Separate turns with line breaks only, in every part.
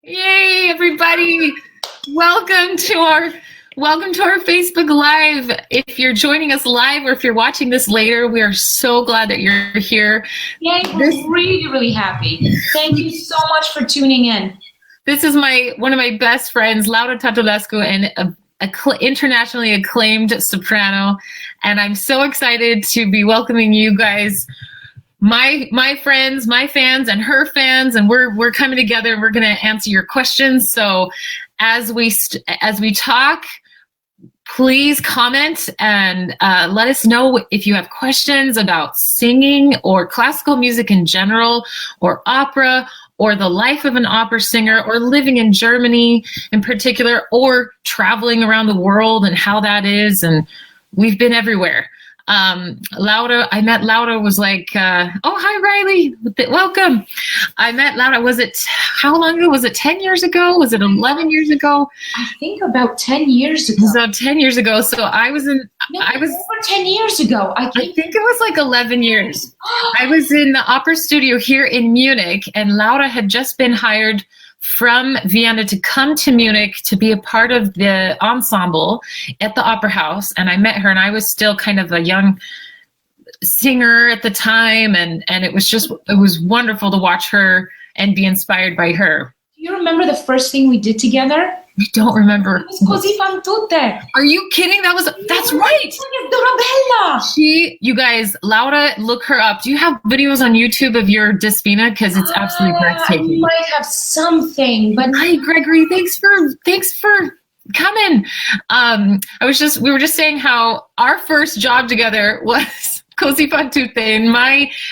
Yay, everybody. Welcome to our Facebook Live. If you're joining us live or if you're watching this later, we are so glad that you're here.
Yay, we're really happy. Thank you so much for tuning in.
This is one of my best friends, Laura Tatulescu, and internationally acclaimed soprano. And I'm so excited to be welcoming you guys, my friends, my fans, and her fans, and we're coming together and we're going to answer your questions. So as we talk, please comment and let us know if you have questions about singing or classical music in general, or opera, or the life of an opera singer, or living in Germany in particular, or traveling around the world and how that is. And we've been everywhere. Laura, I met Laura, was like, oh, hi, Riley. Welcome. I met Laura, how long ago? Was it 10 years ago? Was it 11 years ago?
I think about 10 years ago.
It was about 10 years ago. So over
10 years ago.
I think it was like 11 years. I was in the opera studio here in Munich, and Laura had just been hired from Vienna to come to Munich to be a part of the ensemble at the Opera House. And I met her, and I was still kind of a young singer at the time. And it was wonderful to watch her and be inspired by her.
Do you remember the first thing we did together?
I don't remember.
It was Così fan tutte.
Are you kidding? That's right.
Dorabella.
You guys, Laura, look her up. Do you have videos on YouTube of your Despina? Because it's absolutely breathtaking.
I might have something, but
hi, Gregory. Thanks for coming. We were just saying how our first job together was Così fan tutte, and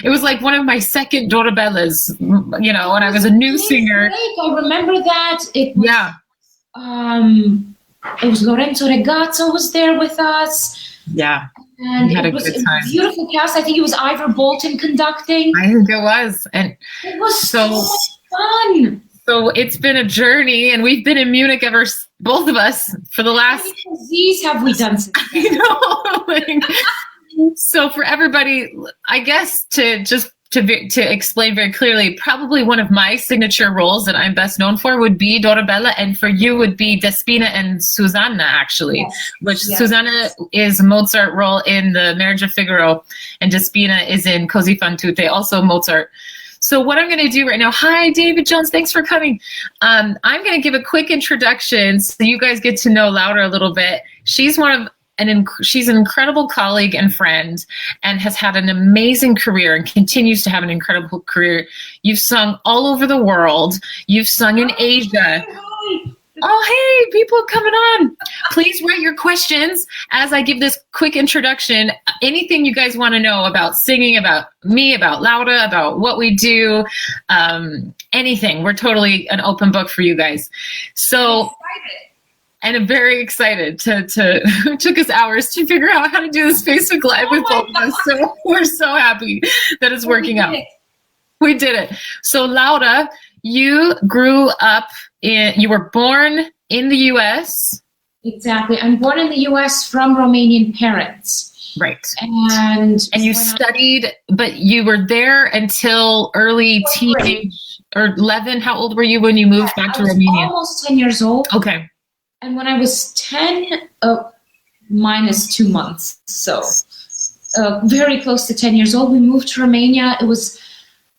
it was like one of my second Dorabellas, when I was a new singer.
I remember that. It was Lorenzo Regazzo was there with us.
Yeah.
And it was a beautiful cast. I think it was Ivor Bolton conducting.
I think it was. And
it was so much fun.
So it's been a journey, and we've been in Munich both of us, for the last...
How many disease have we done since
then? So for everybody, I guess to explain very clearly, probably one of my signature roles that I'm best known for would be Dorabella, and for you would be Despina and Susanna, actually. Yes. Susanna is Mozart role in The Marriage of Figaro, and Despina is in Così fan tutte, also Mozart. So what I'm going to do right now, hi, David Jones, thanks for coming. I'm going to give a quick introduction so you guys get to know Laura a little bit. She's she's an incredible colleague and friend, and has had an amazing career and continues to have an incredible career. You've sung all over the world. You've sung in Asia. Oh, hey, people coming on. Please write your questions as I give this quick introduction. Anything you guys want to know about singing, about me, about Laura, about what we do, anything. We're totally an open book for you guys. So... And I'm very excited it took us hours to figure out how to do this Facebook Live with both of us. So we're so happy that it's working out. We did it. So Laura, you grew up you were born in the US.
Exactly. I'm born in the US from Romanian parents.
Right.
And
you studied, but you were there until early teenage, or 11. How old were you when you moved back to Romania?
Almost 10 years old.
Okay.
And when I was 10, minus 2 months, so very close to 10 years old, we moved to Romania. It was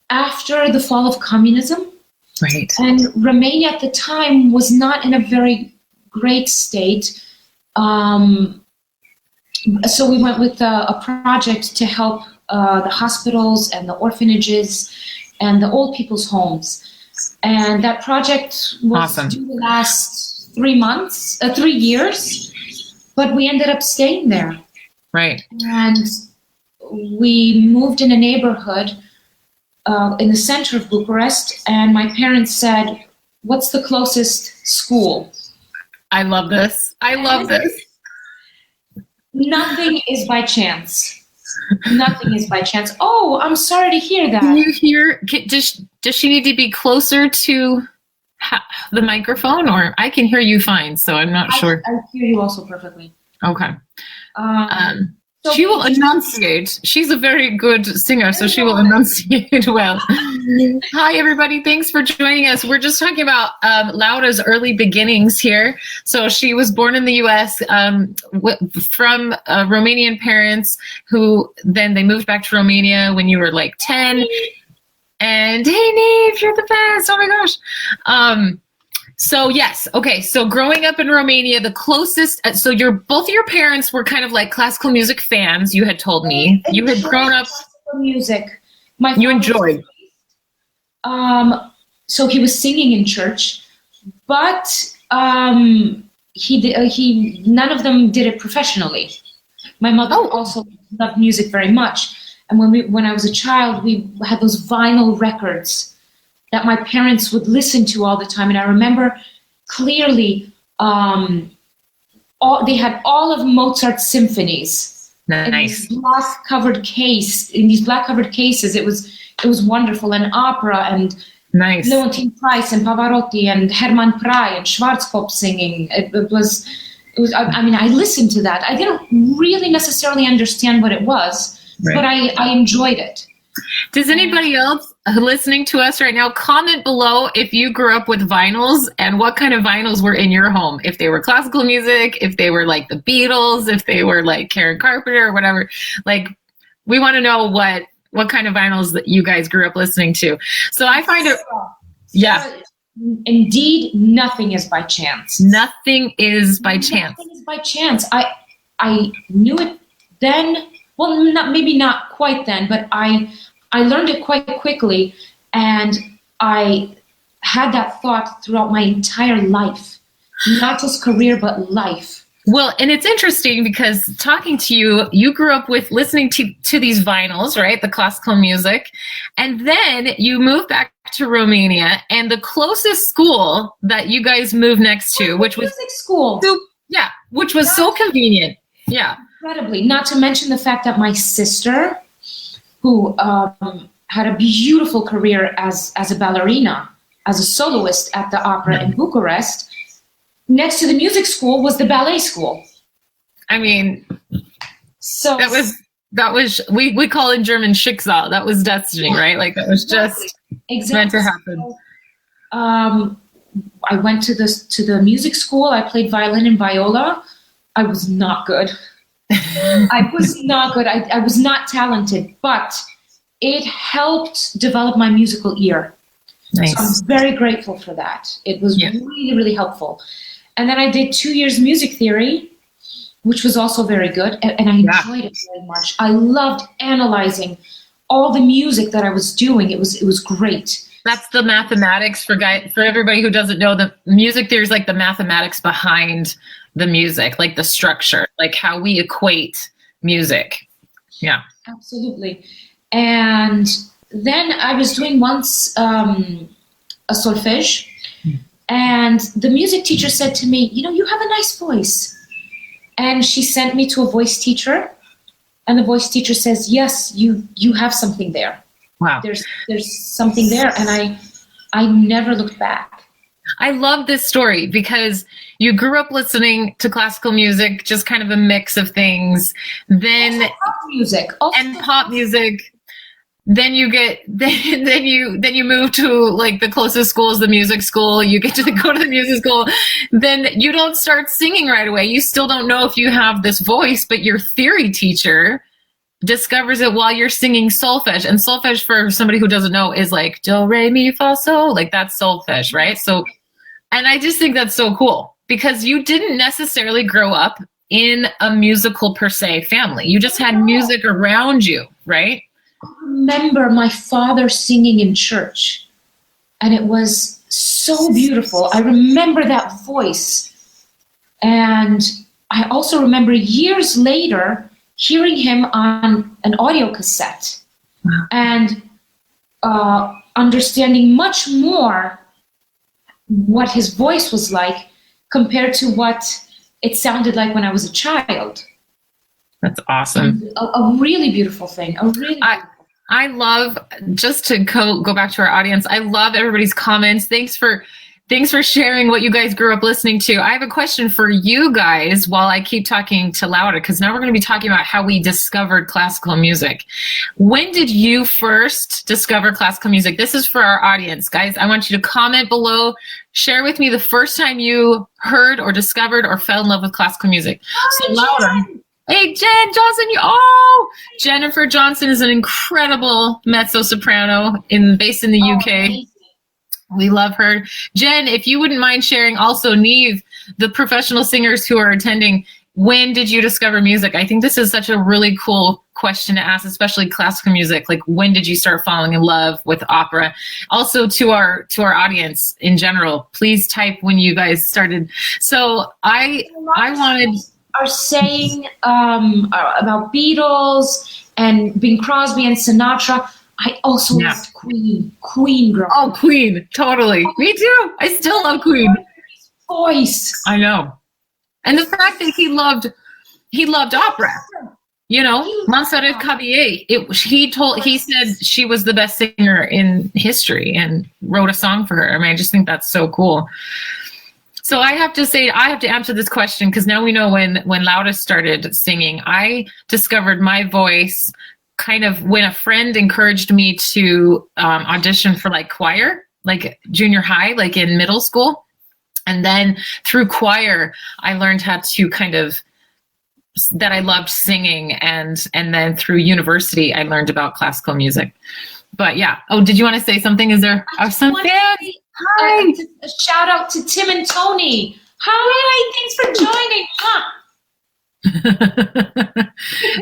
after the fall of communism.
Right.
And Romania at the time was not in a very great state. So we went with a project to help the hospitals and the orphanages and the old people's homes. And that project was
awesome.
To last 3 years, but we ended up staying there.
Right.
And we moved in a neighborhood in the center of Bucharest, and my parents said, what's the closest school?
I love this.
Nothing is by chance. Nothing is by chance. Oh, I'm sorry to hear that.
Can you hear, does she need to be closer to the microphone, or I can hear you fine, so I'm not sure.
I hear you also perfectly.
Okay.
So
She will enunciate. She's a very good singer, so she will enunciate well. Hi, everybody. Thanks for joining us. We're just talking about Laura's early beginnings here. So she was born in the U.S. From Romanian parents who then they moved back to Romania when you were like 10. And hey, Neve, you're the best. Oh, my gosh. So yes, okay. So growing up in Romania, the closest, so both of your parents were kind of like classical music fans. You had told me you had grown up
classical music.
You enjoyed.
So he was singing in church, but he none of them did it professionally. My mother also loved music very much, and when I was a child, we had those vinyl records that my parents would listen to all the time. And I remember clearly they had all of Mozart's symphonies.
Nice.
In these black covered cases. It was wonderful. And opera and
nice.
Leontine Price and Pavarotti and Hermann Prey and Schwarzkopf singing. It was I mean, I listened to that. I didn't really necessarily understand what it was, but I enjoyed it.
Does anybody else listening to us right now comment below if you grew up with vinyls and what kind of vinyls were in your home? If they were classical music, if they were like the Beatles, if they were like Karen Carpenter or whatever. Like, we want to know what kind of vinyls that you guys grew up listening to. So I find it,
Indeed, nothing is by chance.
Nothing is by chance.
Nothing is by chance. I knew it then. Well, maybe not quite then, but I learned it quite quickly, and I had that thought throughout my entire life, not just career, but life.
Well, and it's interesting because talking to you, you grew up with listening to these vinyls, right? The classical music. And then you moved back to Romania, and the closest school that you guys moved next to, which was
music school.
Which was so convenient. Yeah.
Incredibly. Not to mention the fact that my sister, who had a beautiful career as a ballerina, as a soloist at the opera in Bucharest, next to the music school was the ballet school.
I mean,
so
that was we call in German Schicksal. That was destiny, right? Like that was just meant to happen.
So, I went to the music school. I played violin and viola. I was not good. I was not good. I was not talented, but it helped develop my musical ear.
Nice.
So I'm very grateful for that. It was really, really helpful. And then I did 2 years music theory, which was also very good. And I enjoyed it very much. I loved analyzing all the music that I was doing. It was great.
That's the mathematics for everybody who doesn't know. The music theory is like the mathematics behind the music, like the structure, like how we equate music. Yeah.
Absolutely. And then I was doing once a solfège, and the music teacher said to me, you have a nice voice. And she sent me to a voice teacher, and the voice teacher says, yes, you have something there.
Wow.
There's something there. And I never looked back.
I love this story because you grew up listening to classical music, just kind of a mix of things. Then
pop music.
Pop music. Then you move to like the closest school is the music school. You get to go to the music school. Then you don't start singing right away. You still don't know if you have this voice, but your theory teacher discovers it while you're singing solfège. And solfège, for somebody who doesn't know, is like do, re, mi, fa, sol. Like that's solfège, right? So, and I just think that's so cool because you didn't necessarily grow up in a musical per se family. You just had music around you, right?
I remember my father singing in church, and it was so beautiful. I remember that voice. And I also remember years later hearing him on an audio cassette and understanding much more what his voice was like compared to what it sounded like when I was a child.
That's awesome.
A really beautiful thing.
I love, just to go back to our audience, I love everybody's comments. Thanks for Thanks for sharing what you guys grew up listening to. I have a question for you guys while I keep talking to Laura, because now we're going to be talking about how we discovered classical music. When did you first discover classical music? This is for our audience, guys. I want you to comment below. Share with me the first time you heard or discovered or fell in love with classical music. So Laura. Hey, Jen Johnson. Jennifer Johnson is an incredible mezzo-soprano based in the UK. We love her. Jen, if you wouldn't mind sharing also, Neve, the professional singers who are attending, when did you discover music? I think this is such a really cool question to ask, especially classical music. Like, when did you start falling in love with opera? Also, to our audience in general, please type when you guys started. So I wanted...
are saying about Beatles and Bing Crosby and Sinatra. I also loved Queen girl.
Oh, Queen, totally. Me too. I still love Queen.
Voice.
I know. And the fact that he loved opera. You know, Montserrat Caballé. He said she was the best singer in history and wrote a song for her. I mean, I just think that's so cool. So I have to answer this question, because now we know when Laura started singing. I discovered my voice kind of when a friend encouraged me to audition for like choir, like junior high, like in middle school. And then through choir, I learned how to that I loved singing. And then through university, I learned about classical music. But yeah. Oh, did you want to say something? Is there some fans? Hi.
A shout out to Tim and Tony. Hi, thanks for joining.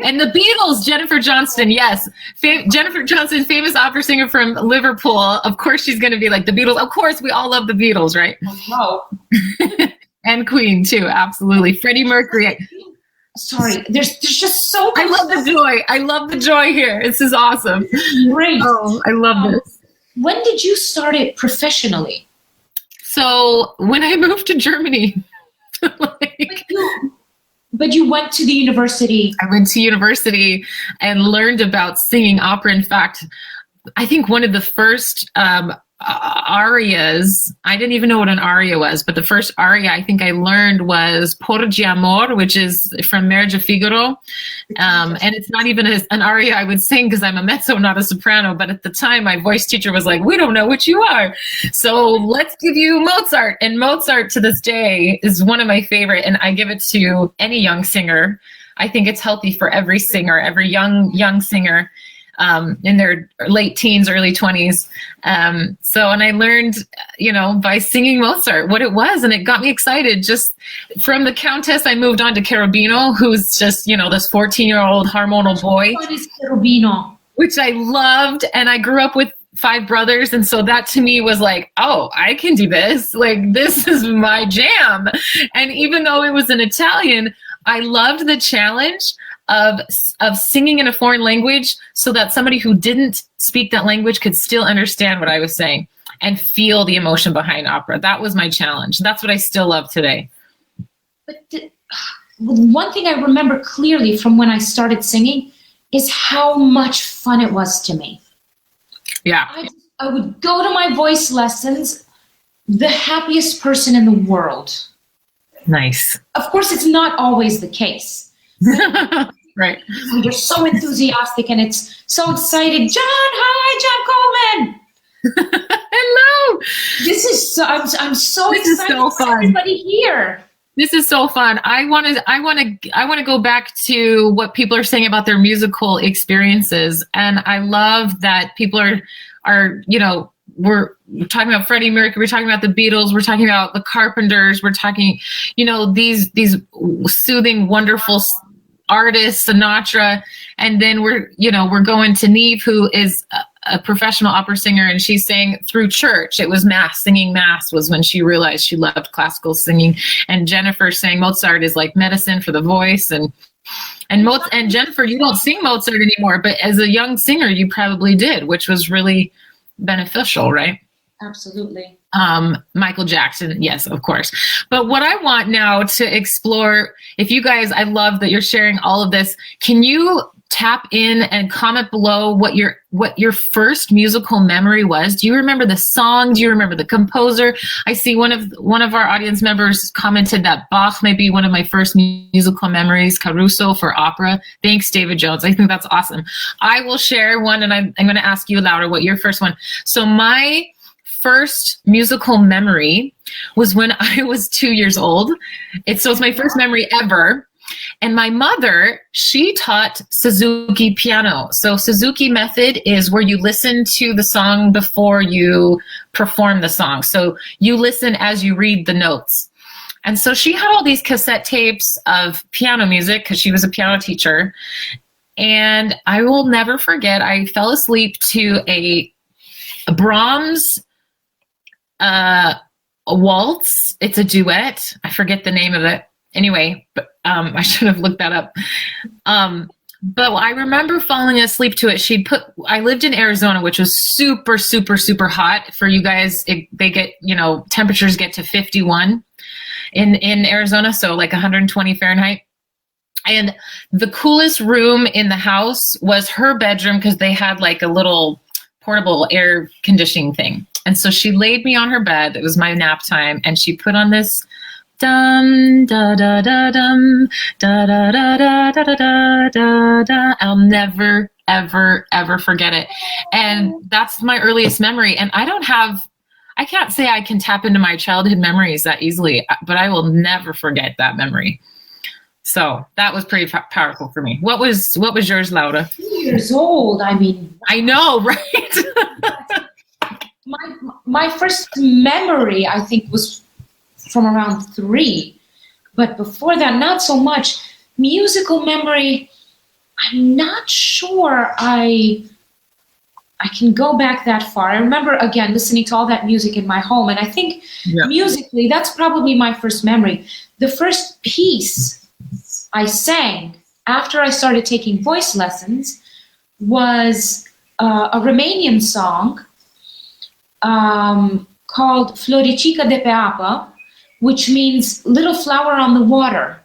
And the Beatles, Jennifer Johnston, yes. Jennifer Johnston, famous opera singer from Liverpool. Of course she's going to be like the Beatles. Of course, we all love the Beatles, right?
Oh,
And Queen, too, absolutely. Freddie Mercury.
Sorry, there's just so much.
I love the joy. I love the joy here. This is awesome.
Great.
Oh, I love this.
When did you start it professionally?
So when I moved to Germany,
But you went to the university.
I went to university and learned about singing opera. In fact, I think one of the first arias, I didn't even know what an aria was, but the first aria I think I learned was Porgi Amor, which is from Marriage of Figaro. And it's not even an aria I would sing because I'm a mezzo, not a soprano. But at the time, my voice teacher was like, we don't know what you are. So let's give you Mozart. And Mozart to this day is one of my favorite. And I give it to any young singer. I think it's healthy for every singer, every young singer. In their late teens, early 20s. And I learned, by singing Mozart, what it was, and it got me excited. Just from the Countess, I moved on to Cherubino, who's just, this 14-year-old hormonal boy.
What is Cherubino?
Which I loved, and I grew up with 5 brothers, and so that to me was like, oh, I can do this. Like, this is my jam. And even though it was in Italian, I loved the challenge of singing in a foreign language so that somebody who didn't speak that language could still understand what I was saying and feel the emotion behind opera. That was my challenge. That's what I still love today.
But one thing I remember clearly from when I started singing is how much fun it was to me.
Yeah.
I would go to my voice lessons, the happiest person in the world.
Nice.
Of course, it's not always the case.
Right.
You're so enthusiastic and it's so exciting. Hi, John Coleman.
Hello.
This is so. I'm so
this
excited.
Is so fun.
Everybody here.
This is so fun. I want to go back to what people are saying about their musical experiences, and I love that people are we're talking about Freddie Mercury, we're talking about the Beatles, we're talking about the Carpenters, we're talking, these soothing, wonderful artists, Sinatra, and then we're going to Neve, who is a professional opera singer, and she sang through church. It was mass. Singing mass was when she realized she loved classical singing. And Jennifer saying Mozart is like medicine for the voice. And Jennifer, you don't sing Mozart anymore, but as a young singer, you probably did, which was really beneficial, right?
Absolutely.
Michael Jackson, yes, of course. But what I want now to explore, if you guys, I love that you're sharing all of this. Can you tap in and comment below what your first musical memory was. Do you remember the song? Do you remember the composer? I see one of our audience members commented that Bach may be one of my first musical memories, Caruso for opera. Thanks, David Jones. I think that's awesome. I will share one, and I'm going to ask you, Laura, what your first one. So my first musical memory was when I was 2 years old. It's my first memory ever. And my mother, she taught Suzuki piano. So Suzuki method is where you listen to the song before you perform the song. So you listen as you read the notes. And so she had all these cassette tapes of piano music because she was a piano teacher. And I will never forget, I fell asleep to a Brahms a waltz. It's a duet. I forget the name of it. Anyway, I should have looked that up. But I remember falling asleep to it. I lived in Arizona, which was super, super, super hot. For you guys, they get, temperatures get to 51 in Arizona, so like 120 Fahrenheit. And the coolest room in the house was her bedroom because they had like a little portable air conditioning thing. And so she laid me on her bed. It was my nap time, and she put on this dum da da da dum da da da da da da da da. I'll never ever ever forget it. And that's my earliest memory. And I can't say I can tap into my childhood memories that easily, but I will never forget that memory. So that was pretty powerful for me. What was yours, Laura?
2 years old. I mean,
I know, right?
my first memory, I think, was from around 3, but before that, not so much. Musical memory, I'm not sure I can go back that far. I remember, again, listening to all that music in my home, and I think musically, that's probably my first memory. The first piece I sang after I started taking voice lessons was a Romanian song called Floricica de pe apă, which means little flower on the water.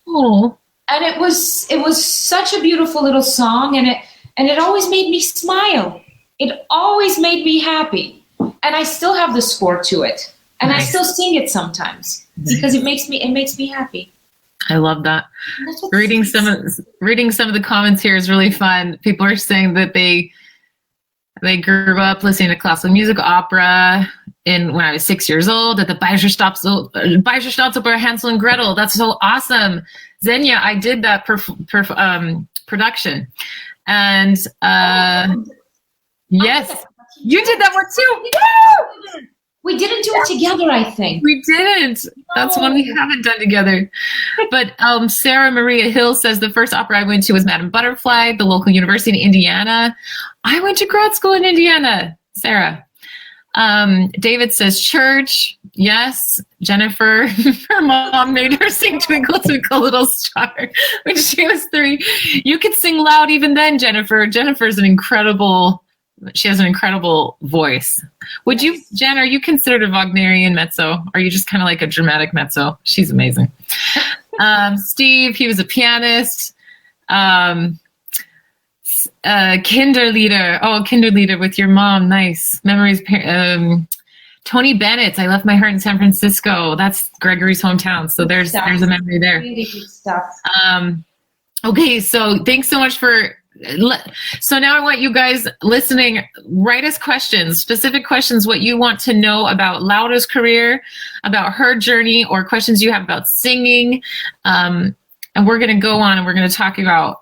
Oh.
And it was such a beautiful little song, and it always made me smile. It always made me happy. And I still have the score to it. And nice. I still sing it sometimes because it makes me happy.
I love that. Reading some of the comments here is really fun. People are saying that they grew up listening to classical music, opera, when I was 6 years old at the Beischerstaatsoper Hansel and Gretel. That's so awesome. Xenia, I did that production. And yes, you did that one too. Woo!
We didn't do it together, I think.
We didn't. That's one we haven't done together. But Sarah Maria Hill says the first opera I went to was Madame Butterfly, the local university in Indiana. I went to grad school in Indiana, Sarah. David says church. Yes. Jennifer, her mom made her sing Twinkle, Twinkle, Little Star when she was 3. You could sing loud even then, Jennifer. Jennifer's she has an incredible voice. Would you, Jen, are you considered a Wagnerian mezzo? Are you just kind of like a dramatic mezzo? She's amazing. Steve, he was a pianist. Kinderlieder. Oh, Kinderlieder with your mom. Nice. Memories. Tony Bennett, I Left My Heart in San Francisco. That's Gregory's hometown. So there's a memory there.
Really good stuff.
Okay, so thanks so much for... So now I want you guys listening, write us questions, specific questions, what you want to know about Laura's career, about her journey, or questions you have about singing. And we're going to go on and we're going to talk about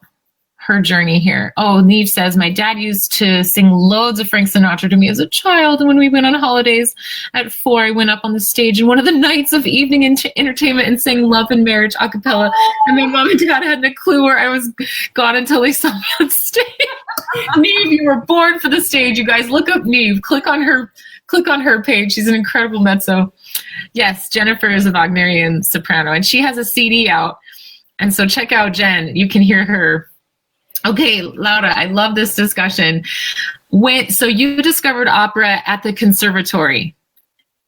her journey here. Oh, Neve says, my dad used to sing loads of Frank Sinatra to me as a child. And when we went on holidays at 4, I went up on the stage in one of the nights of evening entertainment and sang Love and Marriage a cappella. And my mom and dad hadn't a clue where I was gone until they saw me on stage. Neve, you were born for the stage. You guys look up Neve. Click on her page. She's an incredible mezzo. Yes, Jennifer is a Wagnerian soprano, and she has a CD out. And so check out Jen. You can hear her. Okay, Laura, I love this discussion. So you discovered opera at the conservatory.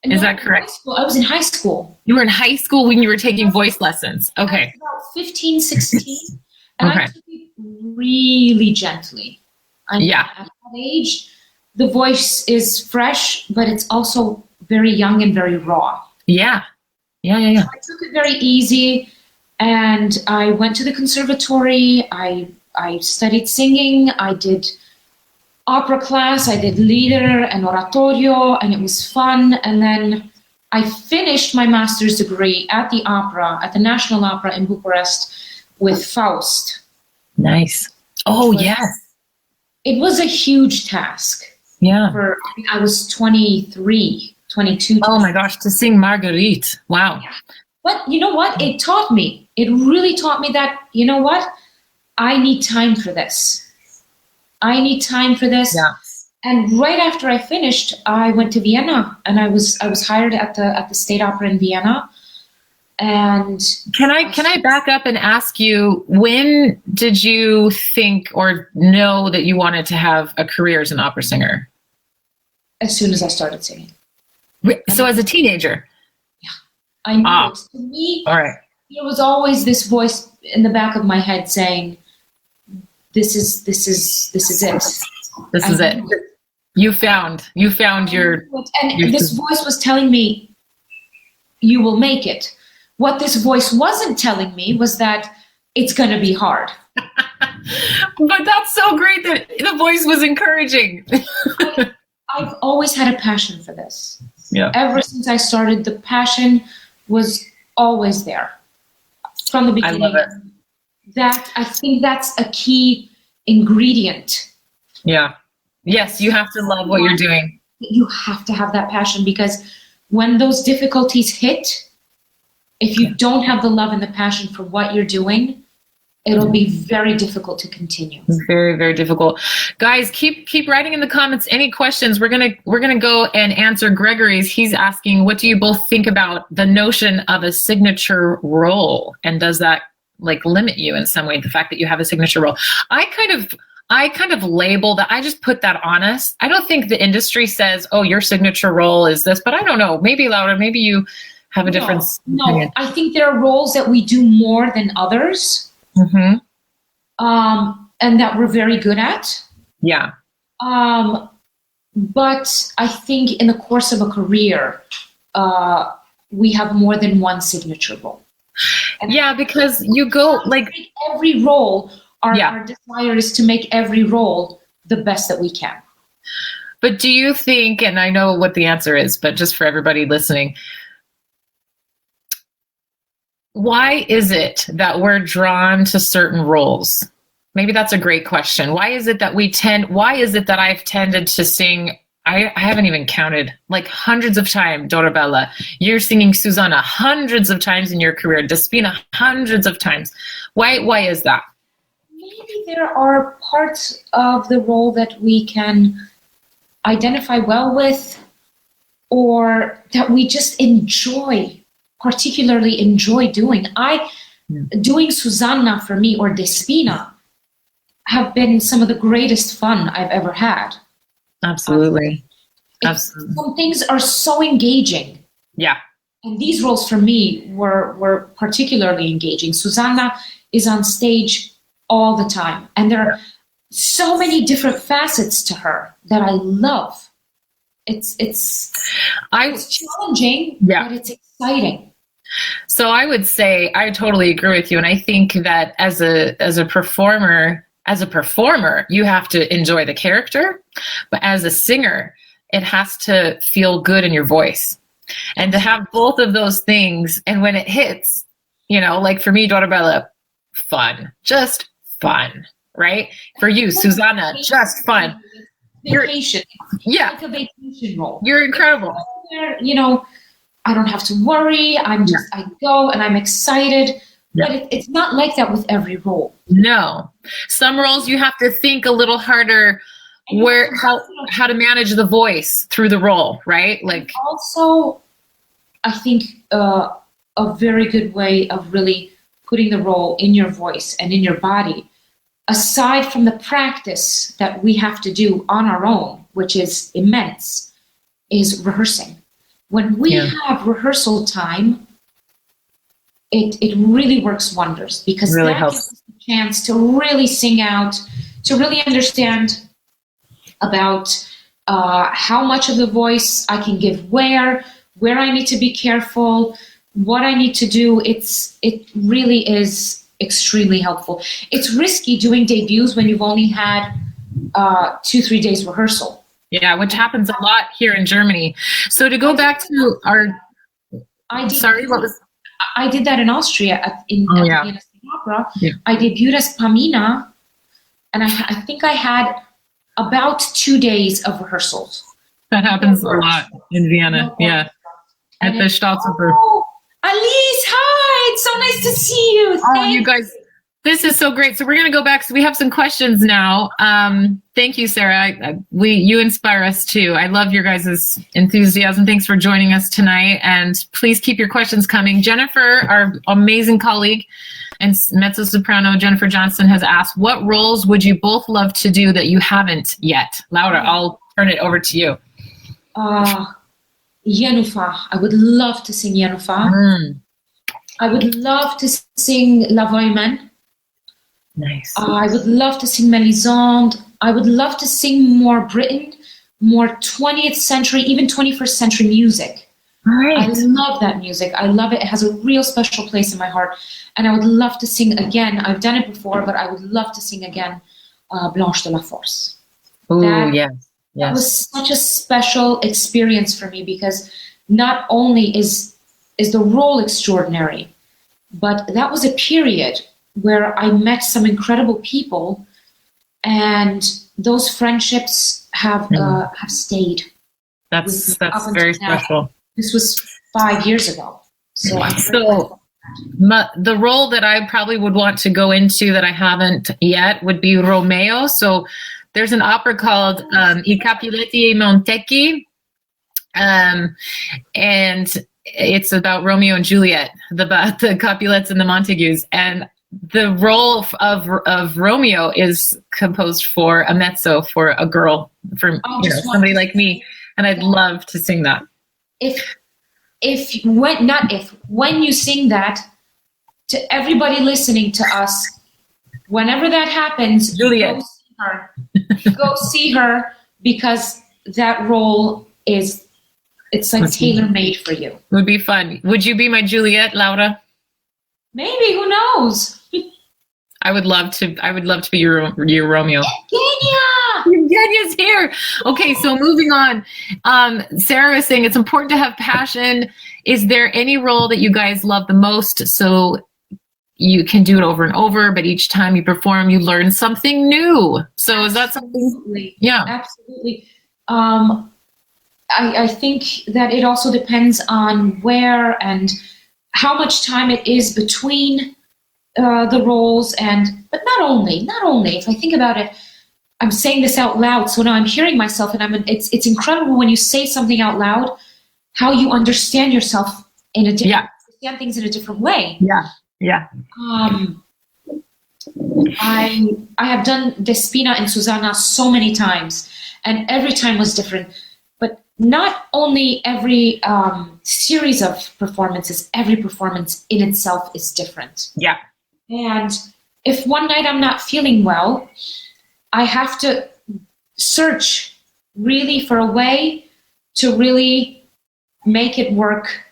Is that correct?
I was in high school.
You were in high school when you were taking voice lessons. Okay.
I was about 15, 16. And
okay.
I took it really gently.
Yeah.
At that age, the voice is fresh, but it's also very young and very raw.
Yeah. Yeah. Yeah. Yeah.
I took it very easy, and I went to the conservatory. I studied singing. I did opera class. I did lieder and oratorio, and it was fun. And then I finished my master's degree at the opera, at the National Opera in Bucharest, with Faust.
Nice. Oh, yes.
It was a huge task.
Yeah.
I was 23, 22.
Oh my gosh, to sing Marguerite. Wow.
Yeah. But you know what? It taught me. It really taught me that, you know what? I need time for this. I need time for this.
Yeah.
And right after I finished, I went to Vienna, and I was hired at the State Opera in Vienna. And
can I back up and ask you, when did you think or know that you wanted to have a career as an opera singer?
As soon as I started singing.
So as a teenager?
Yeah. I knew it. To me,
all right.
There was always this voice in the back of my head saying, this is it. This is it. You found your... And this voice was telling me, you will make it. What this voice wasn't telling me was that it's going to be hard.
But that's so great that the voice was encouraging.
I've always had a passion for this.
Yeah.
Ever since I started, the passion was always there from the beginning.
I love it.
I think that's a key ingredient.
Yeah. Yes, you have to love what you're doing.
You have to have that passion, because when those difficulties hit, if you don't have the love and the passion for what you're doing, it'll be very difficult to continue.
Very, very difficult. Guys, keep writing in the comments any questions. We're gonna go and answer Gregory's. He's asking, what do you both think about the notion of a signature role, and does that like limit you in some way, the fact that you have a signature role? I kind of label that. I just put that on us. I don't think the industry says, oh, your signature role is this, but I don't know. Maybe Laura, maybe you have a difference.
No, I think there are roles that we do more than others.
Mm-hmm.
And that we're very good at.
Yeah.
But I think in the course of a career, we have more than one signature role. And
yeah, because you go like
every role, our desire is to make every role the best that we can.
But do you think, and I know what the answer is, but just for everybody listening, why is it that we're drawn to certain roles? Maybe that's a great question. Why is it that I've tended to sing, I haven't even counted, like hundreds of times, Dorabella. You're singing Susanna hundreds of times in your career, Despina hundreds of times. Why is that?
Maybe there are parts of the role that we can identify well with, or that we just particularly enjoy doing. Doing Susanna for me, or Despina, have been some of the greatest fun I've ever had.
Absolutely.
Some things are so engaging.
Yeah.
And these roles for me were particularly engaging. Susanna is on stage all the time, and there are so many different facets to her that I love. It's challenging, but it's exciting.
So I would say I totally agree with you, and I think that as a performer, you have to enjoy the character, but as a singer, it has to feel good in your voice, and to have both of those things. And when it hits, like for me, Dorabella, fun, just fun, right? For you, Susanna, just fun.
Vacation.
Yeah.
Like a vacation role.
You're incredible.
I don't have to worry. I go and I'm excited. Yeah. But it's not like that with every role.
No. Some roles you have to think a little harder how to manage the voice through the role, right? Like
also, I think a very good way of really putting the role in your voice and in your body, aside from the practice that we have to do on our own, which is immense, is rehearsing. When we have rehearsal time, it really works wonders, because
really
that
helps.
gives us the chance to really sing out, to really understand about how much of the voice I can give where I need to be careful, what I need to do. It really is extremely helpful. It's risky doing debuts when you've only had 2-3 days rehearsal.
Yeah, which happens a lot here in Germany. So to go back to our,
I did,
sorry, what was?
I did that in Austria at the Vienna State Opera. Yeah. I debuted as Pamina, and I think I had about 2 days of rehearsals.
That happens a lot in Vienna, yeah. At the Staatsoper.
Oh, Alice, hi! It's so nice to see you.
Thanks. You guys, this is so great. So we're going to go back. So we have some questions now. Thank you, Sarah. You inspire us too. I love your guys' enthusiasm. Thanks for joining us tonight. And please keep your questions coming. Jennifer, our amazing colleague and mezzo-soprano Jennifer Johnson has asked, what roles would you both love to do that you haven't yet? Laura, I'll turn it over to you.
Yenufah. I would love to sing Yenufah. I would love to sing La Voyman.
Nice.
I would love to sing Melisande. I would love to sing more Britain, more 20th century, even 21st century music.
Right.
I love that music. I love it. It has a real special place in my heart. And I would love to sing again. I've done it before, but I would love to sing again Blanche de la Force.
Oh, yes.
That was such a special experience for me, because not only is the role extraordinary, but that was a period where I met some incredible people, and those friendships have stayed.
That's very special.
This was 5 years ago. So
the role that I probably would want to go into that I haven't yet would be Romeo. So there's an opera called I Capuletti e Montecchi, and it's about Romeo and Juliet, the Capulets and the Montagues. And the role of Romeo is composed for a mezzo, for a girl, for somebody like me, and I'd love to sing that.
When you sing that, to everybody listening to us, whenever that happens,
Juliet.
Go see her, because that role it's like tailor-made for you.
It would be fun. Would you be my Juliet, Laura?
Maybe, who knows?
I would love to be your Romeo. Eugenia's here. Okay, so moving on. Sarah is saying it's important to have passion. Is there any role that you guys love the most, so you can do it over and over, but each time you perform, you learn something new? So is that something?
Absolutely.
Yeah.
Absolutely. I think that it also depends on where and how much time it is between the roles, but not only. If I think about it, I'm saying this out loud, so now I'm hearing myself, and it's incredible when you say something out loud, how you understand yourself in a different, understand things in a different way.
Yeah.
I have done Despina and Susanna so many times, and every time was different. But not only every series of performances, every performance in itself is different.
Yeah.
And if one night I'm not feeling well, I have to search really for a way to really make it work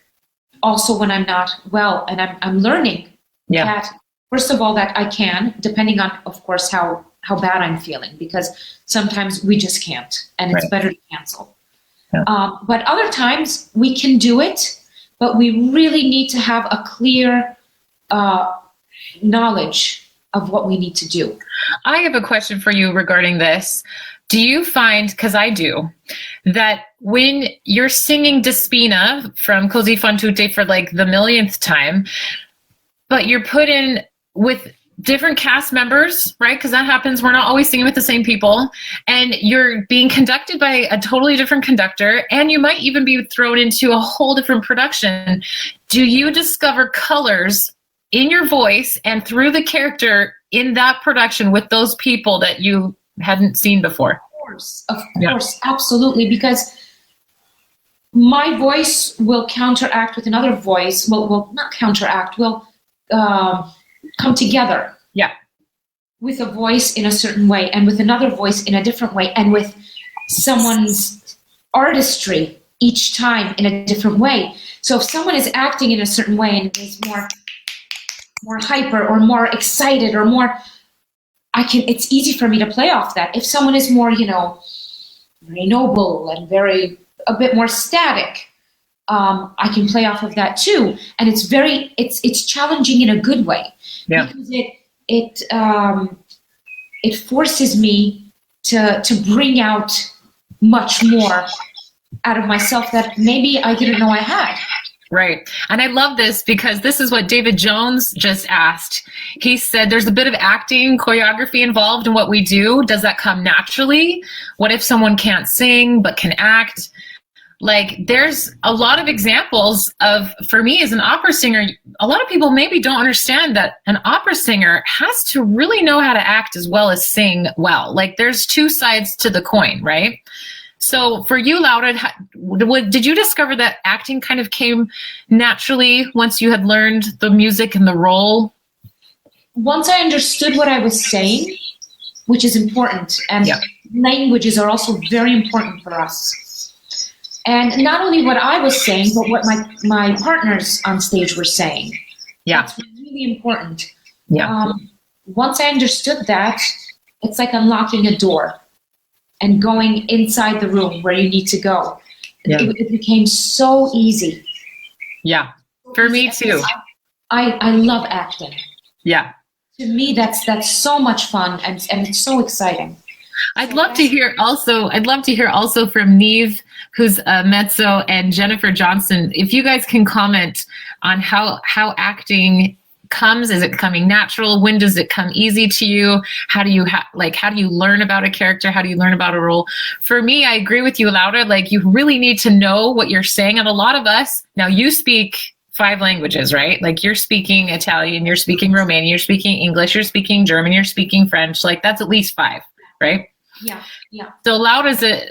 also when I'm not well. And I'm learning that, first of all, that I can, depending on, of course, how bad I'm feeling, because sometimes we just can't, and it's better to cancel. Yeah. But other times we can do it, but we really need to have a clear knowledge of what we need to do.
I have a question for you regarding this. Do you find, because I do, that when you're singing Despina from Così fan tutte for like the millionth time, but you're put in with different cast members, right? Because that happens. We're not always singing with the same people, and you're being conducted by a totally different conductor, and you might even be thrown into a whole different production. Do you discover colors in your voice and through the character in that production with those people that you hadn't seen before?
Of course, absolutely, because my voice will counteract with another voice. Will not counteract, will come together.
Yeah.
with a voice in a certain way and with another voice in a different way and with someone's artistry each time in a different way. So if someone is acting in a certain way and is more hyper or more excited or more, it's easy for me to play off that. If someone is more, very noble and a bit more static, I can play off of that too. And it's challenging in a good way.
Yeah.
Because it forces me to bring out much more out of myself that maybe I didn't know I had.
Right. And I love this because this is what David Jones just asked. He said there's a bit of acting, choreography involved in what we do. Does that come naturally? What if someone can't sing but can act? Like, there's a lot of examples of, for me as an opera singer, a lot of people maybe don't understand that an opera singer has to really know how to act as well as sing well. Like, there's two sides to the coin, right? So for you, Laura, did you discover that acting kind of came naturally once you had learned the music and the role?
Once I understood what I was saying, which is important, and languages are also very important for us. And not only what I was saying, but what my partners on stage were saying.
Yeah.
That's really important.
Yeah.
Once I understood that, it's like unlocking a door and going inside the room where you need to go. Yeah. It became so easy.
Yeah, for me too.
I love acting.
Yeah.
To me, that's so much fun and it's so exciting.
I'd love to hear also from Neve, who's a mezzo, and Jennifer Johnson. If you guys can comment on how acting comes. Is it coming natural? When does it come easy to you? How do you learn about a character? How do you learn about a role? For me, I agree with you, Laura. Like, you really need to know what you're saying. And a lot of us, now you speak 5 languages, right? Like, you're speaking Italian, you're speaking Romanian, you're speaking English, you're speaking German, you're speaking French. Like, that's at least 5, right?
Yeah, yeah.
So Laura's a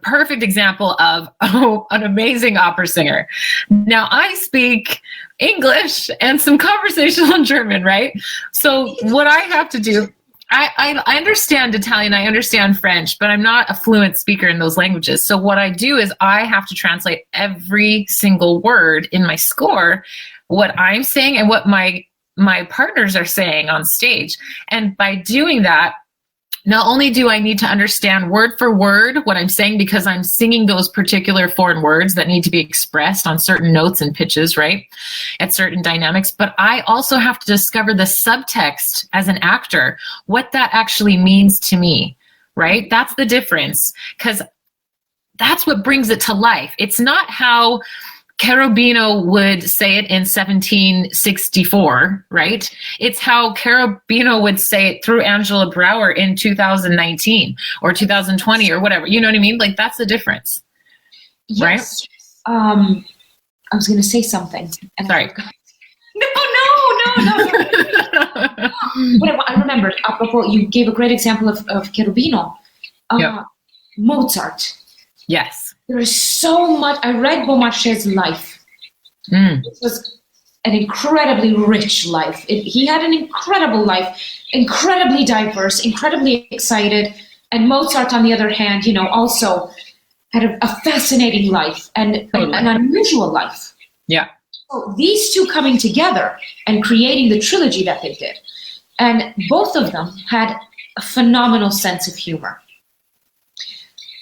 perfect example of an amazing opera singer. Now, I speak English and some conversational German, right? So what I have to do, I understand Italian, I understand French, but I'm not a fluent speaker in those languages. So what I do is I have to translate every single word in my score, what I'm saying and what my partners are saying on stage. And by doing that, not only do I need to understand word for word what I'm saying, because I'm singing those particular foreign words that need to be expressed on certain notes and pitches, right, at certain dynamics, but I also have to discover the subtext as an actor, what that actually means to me, right? That's the difference, because that's what brings it to life. It's not how Cherubino would say it in 1764, right? It's how Cherubino would say it through Angela Brower in 2019 or 2020 or whatever. You know what I mean? Like, that's the difference,
yes.
Right?
I was going to say something. And
sorry.
No. I remembered. Apropos, you gave a great example of Cherubino.
Yep.
Mozart.
Yes.
There is so much. I read Beaumarchais' life. It was an incredibly rich life. He had an incredible life, incredibly diverse, incredibly excited. And Mozart, on the other hand, also had a fascinating life and an unusual life.
Yeah.
So these two coming together and creating the trilogy that they did. And both of them had a phenomenal sense of humor.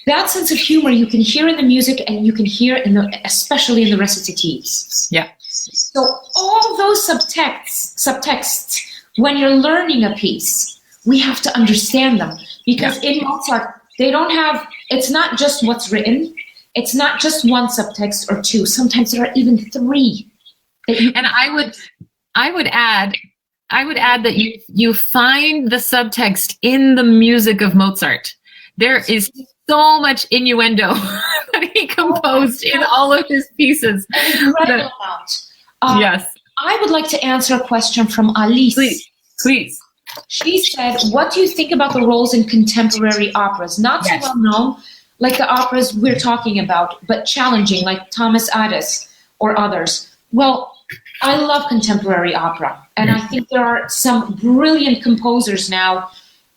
That sense of humor you can hear in the music, and you can hear especially in the recitatives.
Yeah.
So all those subtexts, when you're learning a piece, we have to understand them, because in Mozart, it's not just what's written. It's not just one subtext or 2. Sometimes there are even 3.
And I would add that you find the subtext in the music of Mozart. There is so much innuendo that he composed in all of his pieces.
An incredible amount.
Yes.
I would like to answer a question from Alice.
Please.
She said, what do you think about the roles in contemporary operas? Not so well known, like the operas we're talking about, but challenging, like Thomas Addis or others. Well, I love contemporary opera, and I think there are some brilliant composers now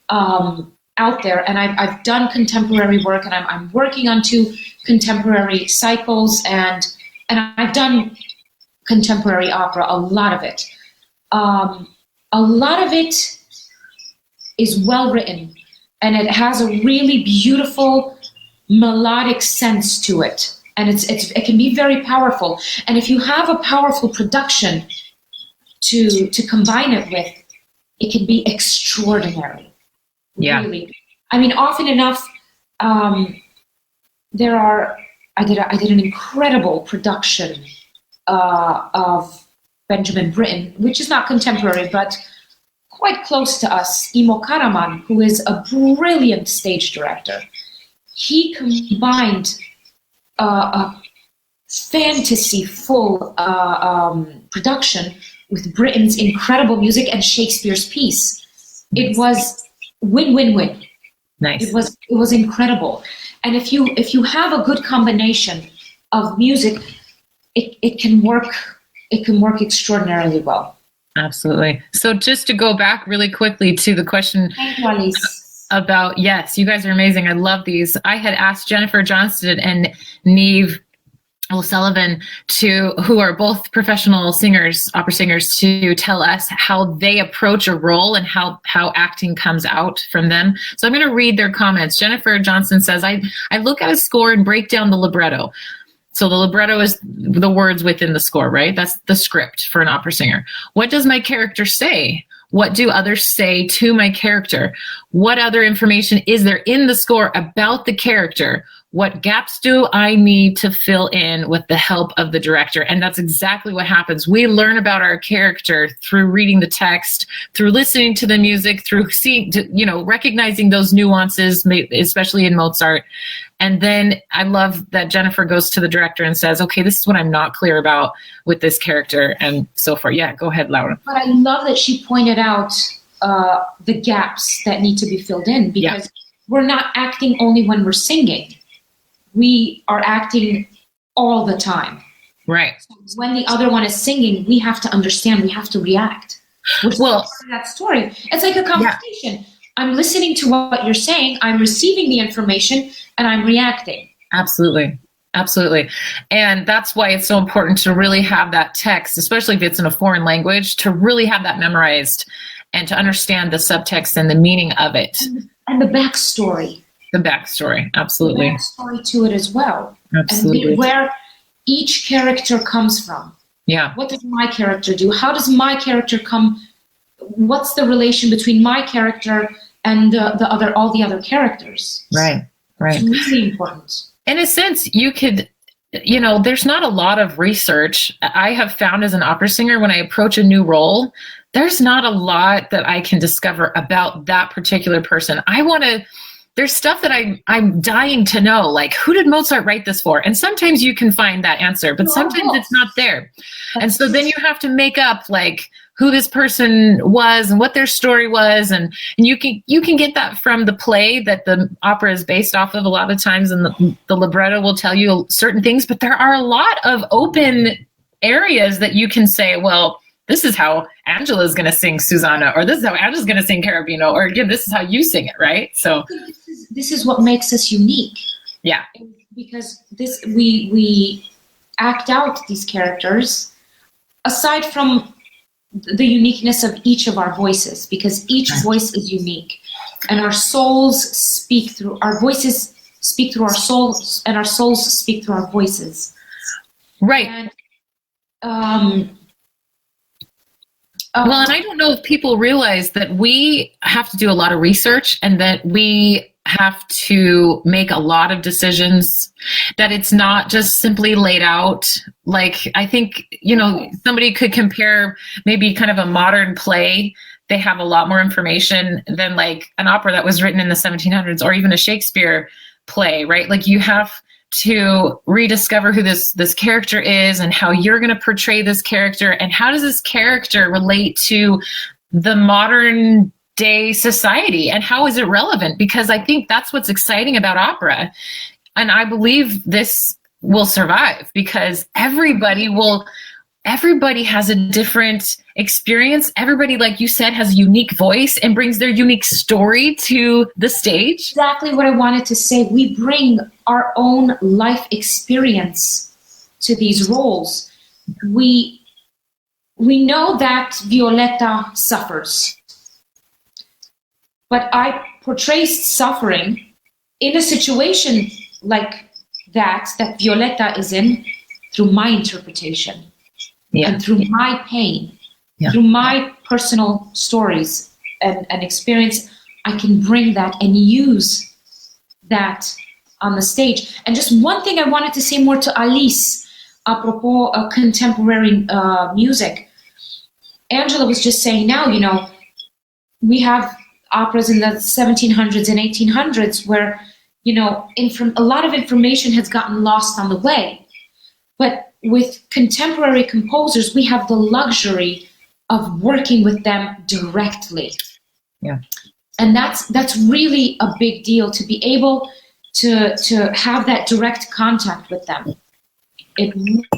out there. And I've done contemporary work, and I'm working on 2 contemporary cycles, and I've done contemporary opera, a lot of it. A lot of it is well written, and it has a really beautiful melodic sense to it. And it can be very powerful. And if you have a powerful production to combine it with, it can be extraordinary.
Yeah.
Really. I mean, often enough, I did an incredible production of Benjamin Britten, which is not contemporary, but quite close to us, Imo Karaman, who is a brilliant stage director. He combined a fantasy-full production with Britten's incredible music and Shakespeare's piece. It was win-win-win.
Nice.
It was incredible. And if you have a good combination of music, it can work extraordinarily well.
Absolutely. So just to go back really quickly to the question about, yes, you guys are amazing. I love these. I had asked Jennifer Johnston and Neve O'Sullivan, who are both professional singers, opera singers, to tell us how they approach a role and how acting comes out from them. So I'm going to read their comments. Jennifer Johnston says, I look at a score and break down the libretto. So the libretto is the words within the score, right? That's the script for an opera singer. What does my character say? What do others say to my character? What other information is there in the score about the character? What gaps do I need to fill in with the help of the director? And that's exactly what happens. We learn about our character through reading the text, through listening to the music, through seeing, recognizing those nuances, especially in Mozart. And then I love that Jennifer goes to the director and says, okay, this is what I'm not clear about with this character, and so forth. Yeah, go ahead, Laura.
But I love that she pointed out the gaps that need to be filled in, because we're not acting only when we're singing. We are acting all the time.
Right.
So when the other one is singing, we have to understand, we have to react. Which is part of that story. It's like a conversation. Yeah. I'm listening to what you're saying, I'm receiving the information, and I'm reacting.
Absolutely. Absolutely. And that's why it's so important to really have that text, especially if it's in a foreign language, to really have that memorized and to understand the subtext and the meaning of it.
And the backstory.
The backstory. Absolutely.
The backstory to it as well.
Absolutely.
And where each character comes from.
Yeah.
What does my character do? How does my character come? What's the relation between my character and all the other characters?
Right. Right.
It's really important.
In a sense, you could, there's not a lot of research I have found as an opera singer when I approach a new role. There's not a lot that I can discover about that particular person. There's stuff that I'm dying to know, like, who did Mozart write this for? And sometimes you can find that answer, but sometimes it's not there. And so then you have to make up, like, who this person was and what their story was. And you can get that from the play that the opera is based off of a lot of times, and the libretto will tell you certain things, but there are a lot of open areas that you can say, well, this is how Angela's going to sing Susanna, or this is how Angela's going to sing Carabino, or again, this is how you sing it, right? So
this is what makes us unique.
Yeah.
Because we act out these characters aside from the uniqueness of each of our voices, because each voice is unique, and our souls speak through our voices, speak through our souls, and our souls speak through our voices.
Right.
And,
well, and I don't know if people realize that we have to do a lot of research, and that we have to make a lot of decisions, that it's not just simply laid out. Like, I think, somebody could compare maybe kind of a modern play. They have a lot more information than like an opera that was written in the 1700s, or even a Shakespeare play, right? Like, you have to rediscover who this character is, and how you're going to portray this character, and how does this character relate to the modern day society, and how is it relevant? Because I think that's what's exciting about opera. And I believe this will survive, because everybody will everybody has a different experience. Everybody, like you said, has a unique voice and brings their unique story to the stage.
Exactly what I wanted to say. We bring our own life experience to these roles. We know that Violetta suffers, but I portray suffering in a situation like that Violetta is in through my interpretation. And through my pain, through my personal stories and experience, I can bring that and use that on the stage. And just one thing I wanted to say more to Alice, apropos of contemporary music. Angela was just saying now, you know, we have operas in the 1700s and 1800s where, you know, a lot of information has gotten lost on the way. But with contemporary composers, we have the luxury of working with them directly.
Yeah.
And that's really a big deal, to be able to have that direct contact with them. It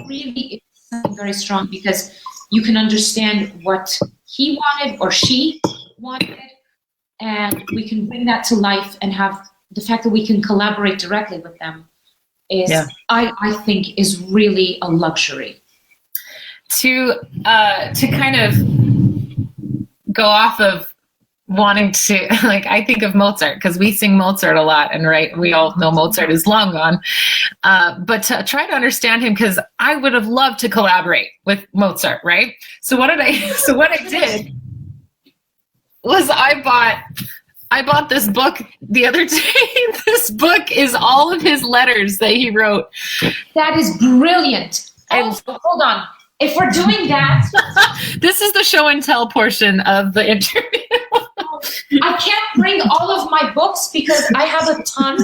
really is something very strong, because you can understand what he wanted or she wanted, and we can bring that to life, and have the fact that we can collaborate directly with them is, I think, is really a luxury.
To kind of go off of wanting to, like, I think of Mozart because we sing Mozart a lot, and right, we all know Mozart is long gone. But to try to understand him, because I would have loved to collaborate with Mozart, right? So what I did was I bought this book the other day. This book is all of his letters that he wrote.
That is brilliant. And hold on. If we're doing that,
this is the show and tell portion of the interview.
I can't bring all of my books because I have a ton.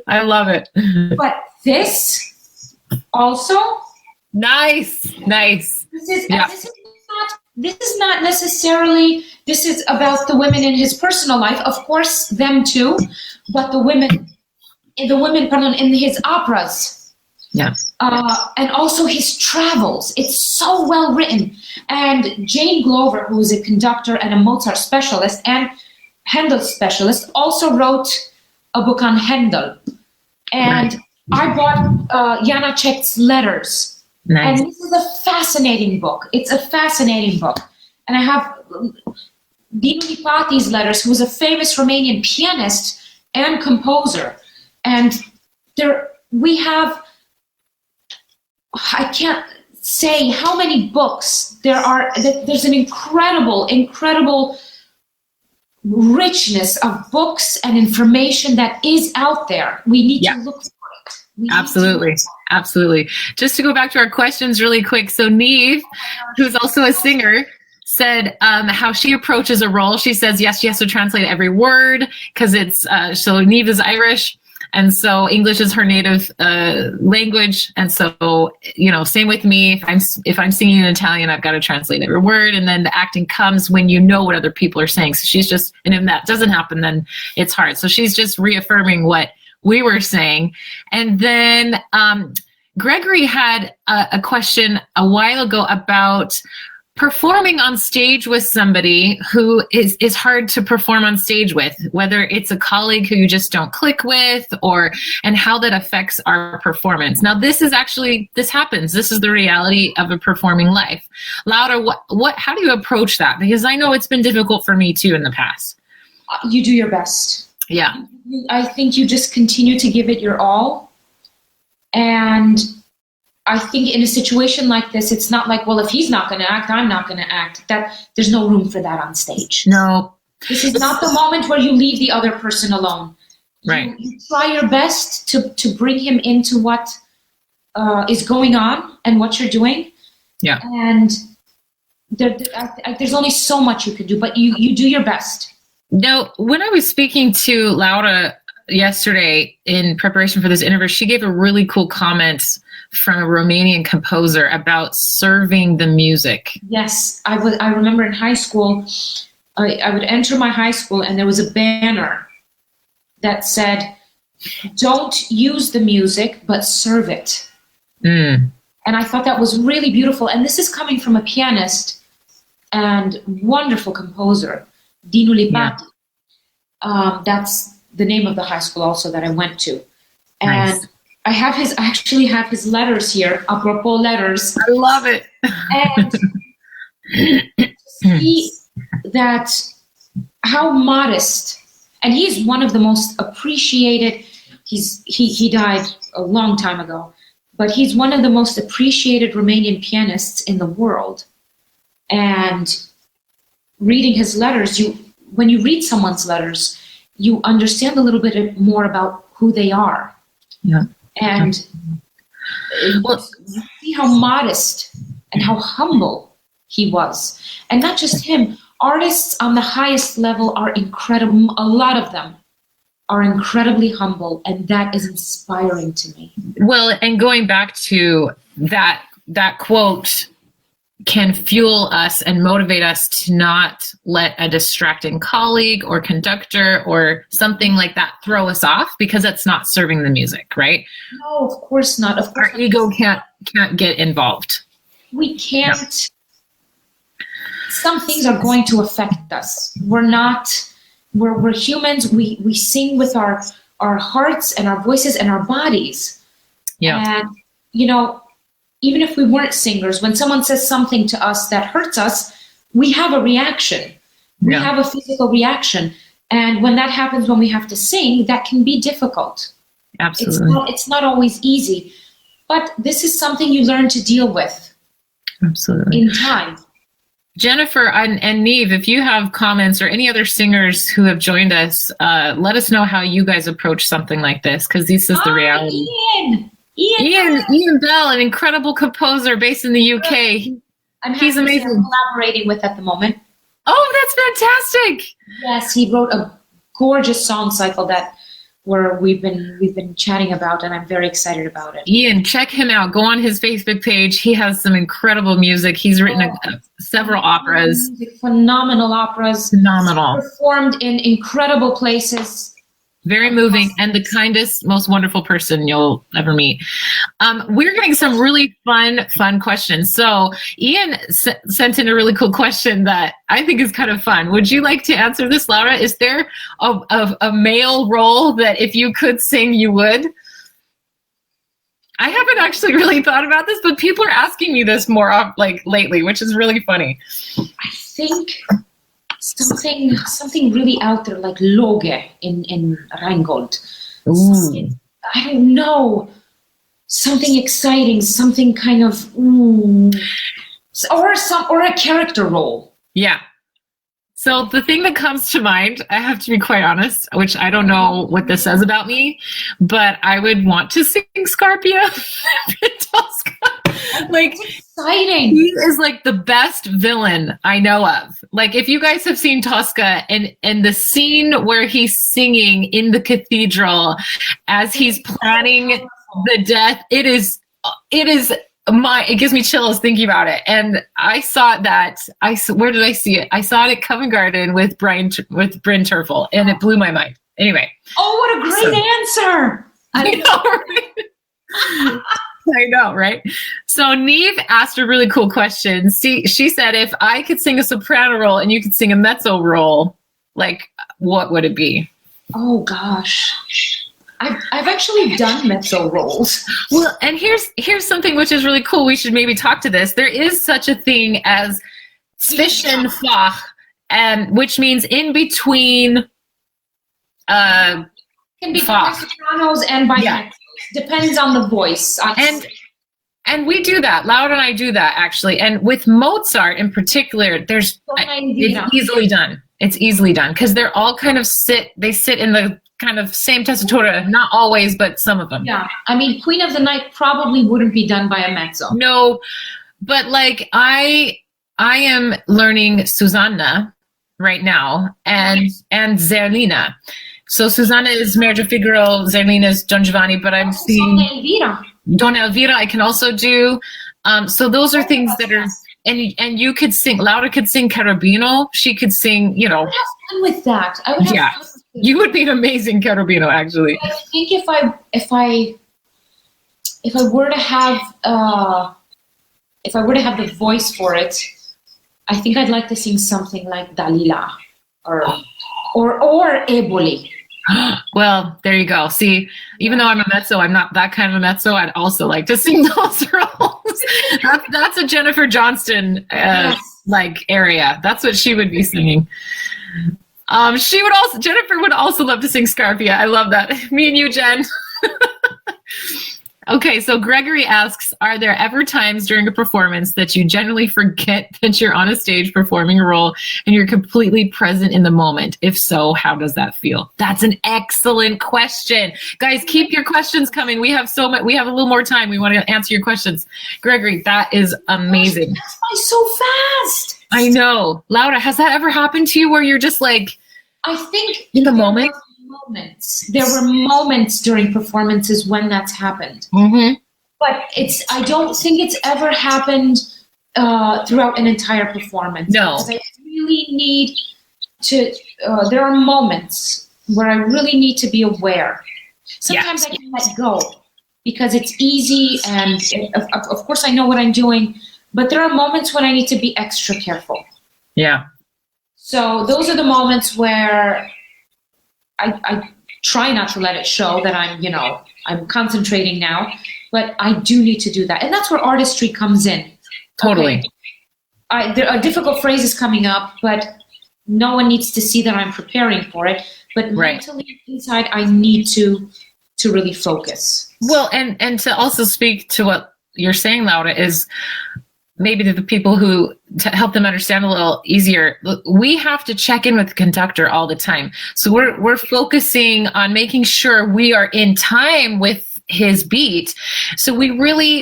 I love it.
But this also.
Nice.
This is not necessarily, this is about the women in his personal life, of course, them too, but the women in his operas.
Yeah.
And also his travels. It's so well written. And Jane Glover, who is a conductor and a Mozart specialist and Handel specialist, also wrote a book on Handel. And I bought Janacek's letters. Nice. And this is a fascinating book. It's a fascinating book. And I have Dinu Lipati's letters, who was a famous Romanian pianist and composer. And we have, I can't say how many books there are. There's an incredible richness of books and information that is out there. We need to look for it. Absolutely.
Just to go back to our questions really quick. So Neve, who's also a singer, said how she approaches a role. She says, yes, she has to translate every word because it's, so Neve is Irish. And so English is her native language. And so, you know, same with me. If I'm singing in Italian, I've got to translate every word. And then the acting comes when you know what other people are saying. So she's just, and if that doesn't happen, then it's hard. So she's just reaffirming what we were saying. And then Gregory had a question a while ago about performing on stage with somebody who is hard to perform on stage with, whether it's a colleague who you just don't click with, and how that affects our performance. Now, this happens. This is the reality of a performing life. Laura, how do you approach that? Because I know it's been difficult for me too in the past.
You do your best.
Yeah.
I think you just continue to give it your all. And I think in a situation like this, it's not like, well, if he's not going to act, I'm not going to act. There's no room for that on stage.
No.
This is not the moment where you leave the other person alone.
Right.
You try your best to bring him into what is going on and what you're doing.
Yeah.
And there's only so much you can do, but you do your best.
Now, when I was speaking to Laura yesterday in preparation for this interview, she gave a really cool comment from a Romanian composer about serving the music.
Yes, I remember in high school, I would enter my high school and there was a banner that said, "Don't use the music, but serve it." And And I thought that was really beautiful. And this is coming from a pianist and wonderful composer, Dinu Lipati. That's the name of the high school also that I went to. And nice. I actually have his letters here, apropos letters.
I love it.
And to see that how modest, and he's one of the most appreciated, he died a long time ago, but he's one of the most appreciated Romanian pianists in the world. And reading his letters, when you read someone's letters, you understand a little bit more about who they are.
Yeah.
And you see how modest and how humble he was. And not just him, artists on the highest level are incredible. A lot of them are incredibly humble, and that is inspiring to me.
Well, and going back to that quote can fuel us and motivate us to not let a distracting colleague or conductor or something like that throw us off, because that's not serving the music, right?
No, of course not. Of course
our ego can't get involved.
We can't. No. Some things are going to affect us. We're humans. We sing with our hearts and our voices and our bodies.
Yeah.
And even if we weren't singers, when someone says something to us that hurts us, we have a reaction. We have a physical reaction. And when that happens, when we have to sing, that can be difficult.
Absolutely.
It's not always easy. But this is something you learn to deal with.
Absolutely.
In time.
Jennifer and Neve, if you have comments or any other singers who have joined us, let us know how you guys approach something like this, because this is the reality. Ian Bell, an incredible composer based in the UK. He's amazing.
I'm collaborating with at the moment.
Oh, that's fantastic!
Yes, he wrote a gorgeous song cycle that we've been chatting about, and I'm very excited about it.
Ian, check him out. Go on his Facebook page. He has some incredible music. He's written several operas.
Phenomenal operas.
Phenomenal.
Performed in incredible places.
Very moving, and the kindest, most wonderful person you'll ever meet. We're getting some really fun questions. So Ian sent in a really cool question that I think is kind of fun. Would you like to answer this, Laura? Is there a male role that if you could sing, you would? I haven't actually really thought about this, but people are asking me this more lately, which is really funny.
I think something really out there, like Loge in Rheingold.
Ooh.
I don't know, something exciting, something kind of or a character role.
Yeah. So the thing that comes to mind, I have to be quite honest, which I don't know what this says about me, but I would want to sing Scarpia in Tosca. Like,
exciting.
He is like the best villain I know of. Like, if you guys have seen Tosca and the scene where he's singing in the cathedral as he's planning the death, it gives me chills thinking about it. And I saw that. Where did I see it? I saw it at Covent Garden with Bryn Terfel, and it blew my mind. Anyway.
Oh, what a great answer!
I know, right? I know, right? So Neve asked a really cool question. She said, if I could sing a soprano role and you could sing a mezzo role, like, what would it be?
Oh gosh. I've actually done mezzo roles.
Well, and here's something which is really cool. We should maybe talk to this. There is such a thing as Zwischenfach, and which means in between.
Can be by sopranos and by mezzos. Depends on the voice.
And we do that. Laura and I do that actually. And with Mozart in particular, it's easily done. It's easily done because they're all kind of sit in the kind of same tessitura, not always, but some of them.
Yeah, I mean, Queen of the Night probably wouldn't be done by a mezzo.
No, but like I am learning Susanna right now and Zerlina. So Susanna is Marriage of Figaro, Zerlina is Don Giovanni, but I'm seeing Donna Elvira I can also do. So those are things that are, and you could sing, Laura could sing Carabino, she could sing,
I would have fun with that. I would have fun with it.
You would be an amazing Carabino, actually.
I think if I were to have if I were to have the voice for it, I think I'd like to sing something like Dalila or Eboli.
Well, there you go. See, even though I'm a mezzo, I'm not that kind of a mezzo. I'd also like to sing those roles. That's a Jennifer Johnston like area. That's what she would be singing. Jennifer would also love to sing Scarpia. I love that. Me and you, Jen. Okay, so Gregory asks, are there ever times during a performance that you generally forget that you're on a stage performing a role and you're completely present in the moment? If so, how does that feel? That's an excellent question. Guys, keep your questions coming. We have we have a little more time. We want to answer your questions. Gregory, that is amazing.
That's why so fast.
I know. Laura, has that ever happened to you where you're just like,
I think
in the moment?
There were moments during performances when that's happened.
Mm-hmm.
But I don't think it's ever happened throughout an entire performance.
No.
Because I really need to, there are moments where I really need to be aware. Sometimes I can let go because it's easy and of course I know what I'm doing, but there are moments when I need to be extra careful.
Yeah.
So those are the moments where I try not to let it show that I'm concentrating now, but I do need to do that. And that's where artistry comes in.
Totally.
Okay? There are difficult phrases coming up, but no one needs to see that I'm preparing for it. But mentally inside, I need to really focus.
Well, and to also speak to what you're saying, Laura, is maybe to the people who, to help them understand a little easier, we have to check in with the conductor all the time. So we're focusing on making sure we are in time with his beat. So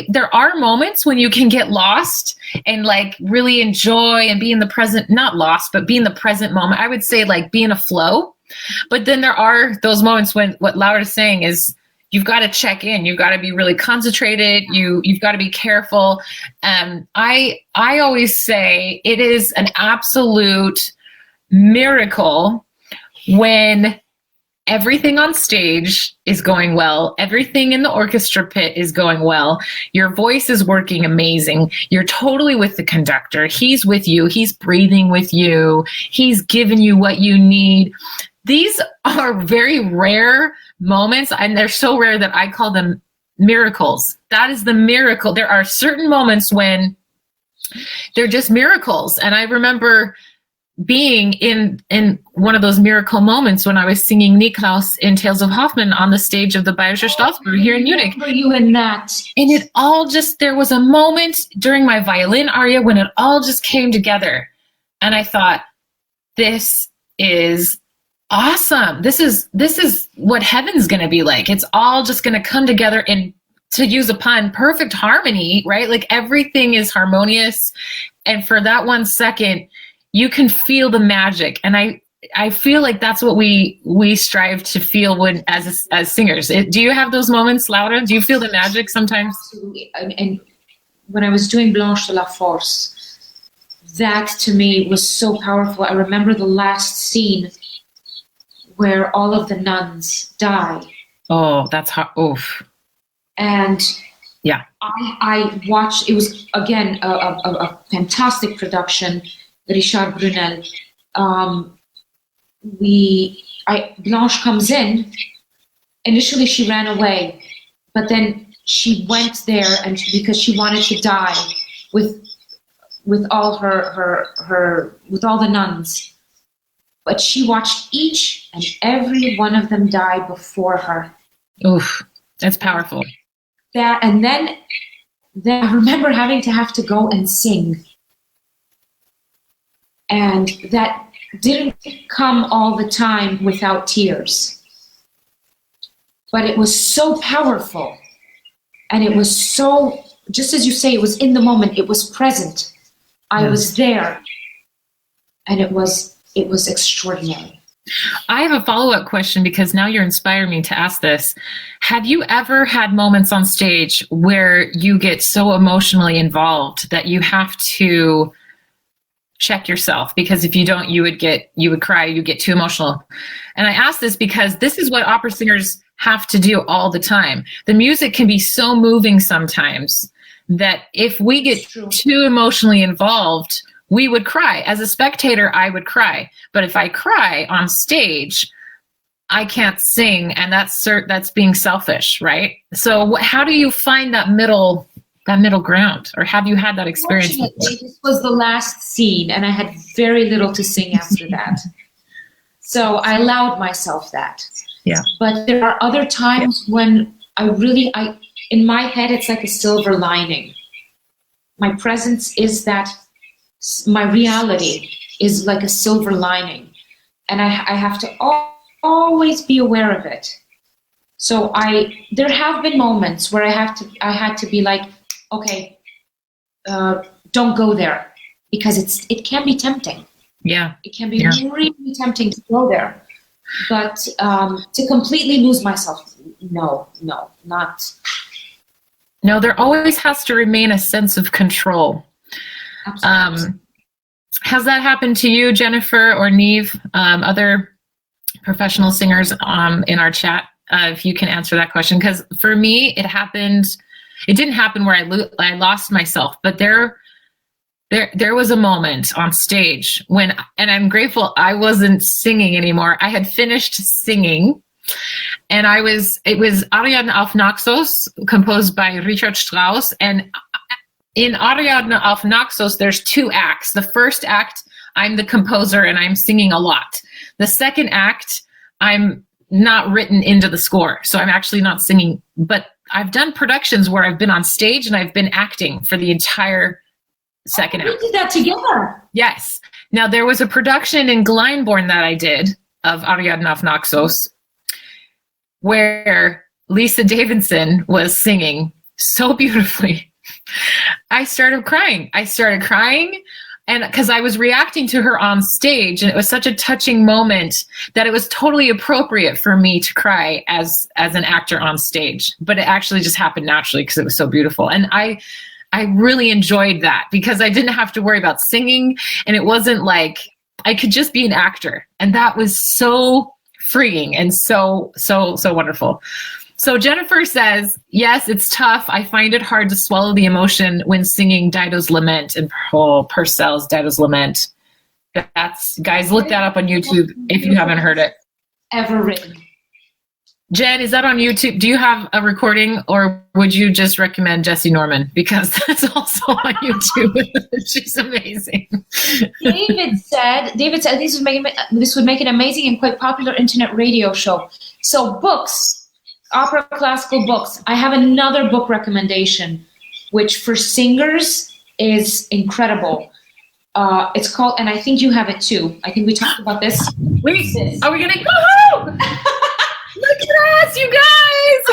there are moments when you can get lost and like really enjoy and be in the present, not lost, but be in the present moment. I would say like be in a flow. But then there are those moments when what Laura is saying is, you've got to check in. You've got to be really concentrated. You've got to be careful. I always say it is an absolute miracle when everything on stage is going well. Everything in the orchestra pit is going well. Your voice is working amazing. You're totally with the conductor. He's with you. He's breathing with you. He's giving you what you need. These are very rare moments, and they're so rare that I call them miracles. That is the miracle. There are certain moments when they're just miracles. And I remember being in one of those miracle moments when I was singing Niklaus in Tales of Hoffmann on the stage of the Bayerische Staatsbühne here in Munich.
Were you in that?
And it all just, there was a moment during my violin aria when it all just came together. And I thought, this is awesome. This is what heaven's going to be like. It's all just going to come together in, to use a pun, perfect harmony, right? Like everything is harmonious. And for that 1 second, you can feel the magic. And I feel like that's what we strive to feel when as singers. Do you have those moments, Laura? Do you feel the magic sometimes?
Absolutely. And when I was doing Blanche de la Force, that to me was so powerful. I remember the last scene where all of the nuns die.
Oh, that's hard. Oof.
And
yeah,
I watched, it was again a fantastic production, Richard Brunel. Blanche comes in. Initially she ran away, but then she went there and because she wanted to die with all with all the nuns. But she watched each and every one of them die before her.
Oof, that's powerful.
And then I remember having to go and sing. And that didn't come all the time without tears. But it was so powerful. And it was so, just as you say, it was in the moment, it was present. I was there. And it was extraordinary.
I have a follow-up question because now you're inspiring me to ask this. Have you ever had moments on stage where you get so emotionally involved that you have to check yourself? Because if you don't, you would cry, you get too emotional. And I ask this because this is what opera singers have to do all the time. The music can be so moving sometimes that if we get too emotionally involved, we would cry. As a spectator, I would cry. But if I cry on stage, I can't sing, and that's being selfish, right? So how do you find that middle ground, or have you had that experience?
This was the last scene, and I had very little to sing after that. So I allowed myself that.
Yeah.
But there are other times when I in my head, it's like a silver lining. My presence is that, my reality is like a silver lining, and I have to always be aware of it. So there have been moments where I had to be like, okay, don't go there, because it can be tempting.
Yeah.
It can be really tempting to go there, but to completely lose myself, no, not.
No, there always has to remain a sense of control.
Absolutely.
Has that happened to you, Jennifer or Neve, other professional singers in our chat? If you can answer that question, because for me, it happened. It didn't happen where I lost myself, but there was a moment on stage when, and I'm grateful I wasn't singing anymore. I had finished singing, and it was Ariadne auf Naxos, composed by Richard Strauss. And in Ariadne auf Naxos, there's 2 acts. The first act, I'm the composer and I'm singing a lot. The second act, I'm not written into the score, so I'm actually not singing. But I've done productions where I've been on stage and I've been acting for the entire second act.
We did that together.
Yes. Now, there was a production in Glyndebourne that I did of Ariadne auf Naxos, where Lisa Davidson was singing so beautifully. I started crying, and because I was reacting to her on stage, and it was such a touching moment that it was totally appropriate for me to cry as an actor on stage. But it actually just happened naturally because it was so beautiful. And I really enjoyed that, because I didn't have to worry about singing, and it wasn't like I could just be an actor. And that was so freeing and so wonderful. So Jennifer says, yes, it's tough. I find it hard to swallow the emotion when singing Dido's Lament and Purcell's Dido's Lament. Guys, look that up on YouTube if you haven't heard it.
Ever written.
Jen, is that on YouTube? Do you have a recording, or would you just recommend Jessie Norman? Because that's also on YouTube. She's amazing.
David said this would make an amazing and quite popular internet radio show. So books. Opera classical books. I have another book recommendation, which for singers is incredible. It's called, and I think you have it too. I think we talked about this.
Wait, are we gonna go? Look at us, you guys!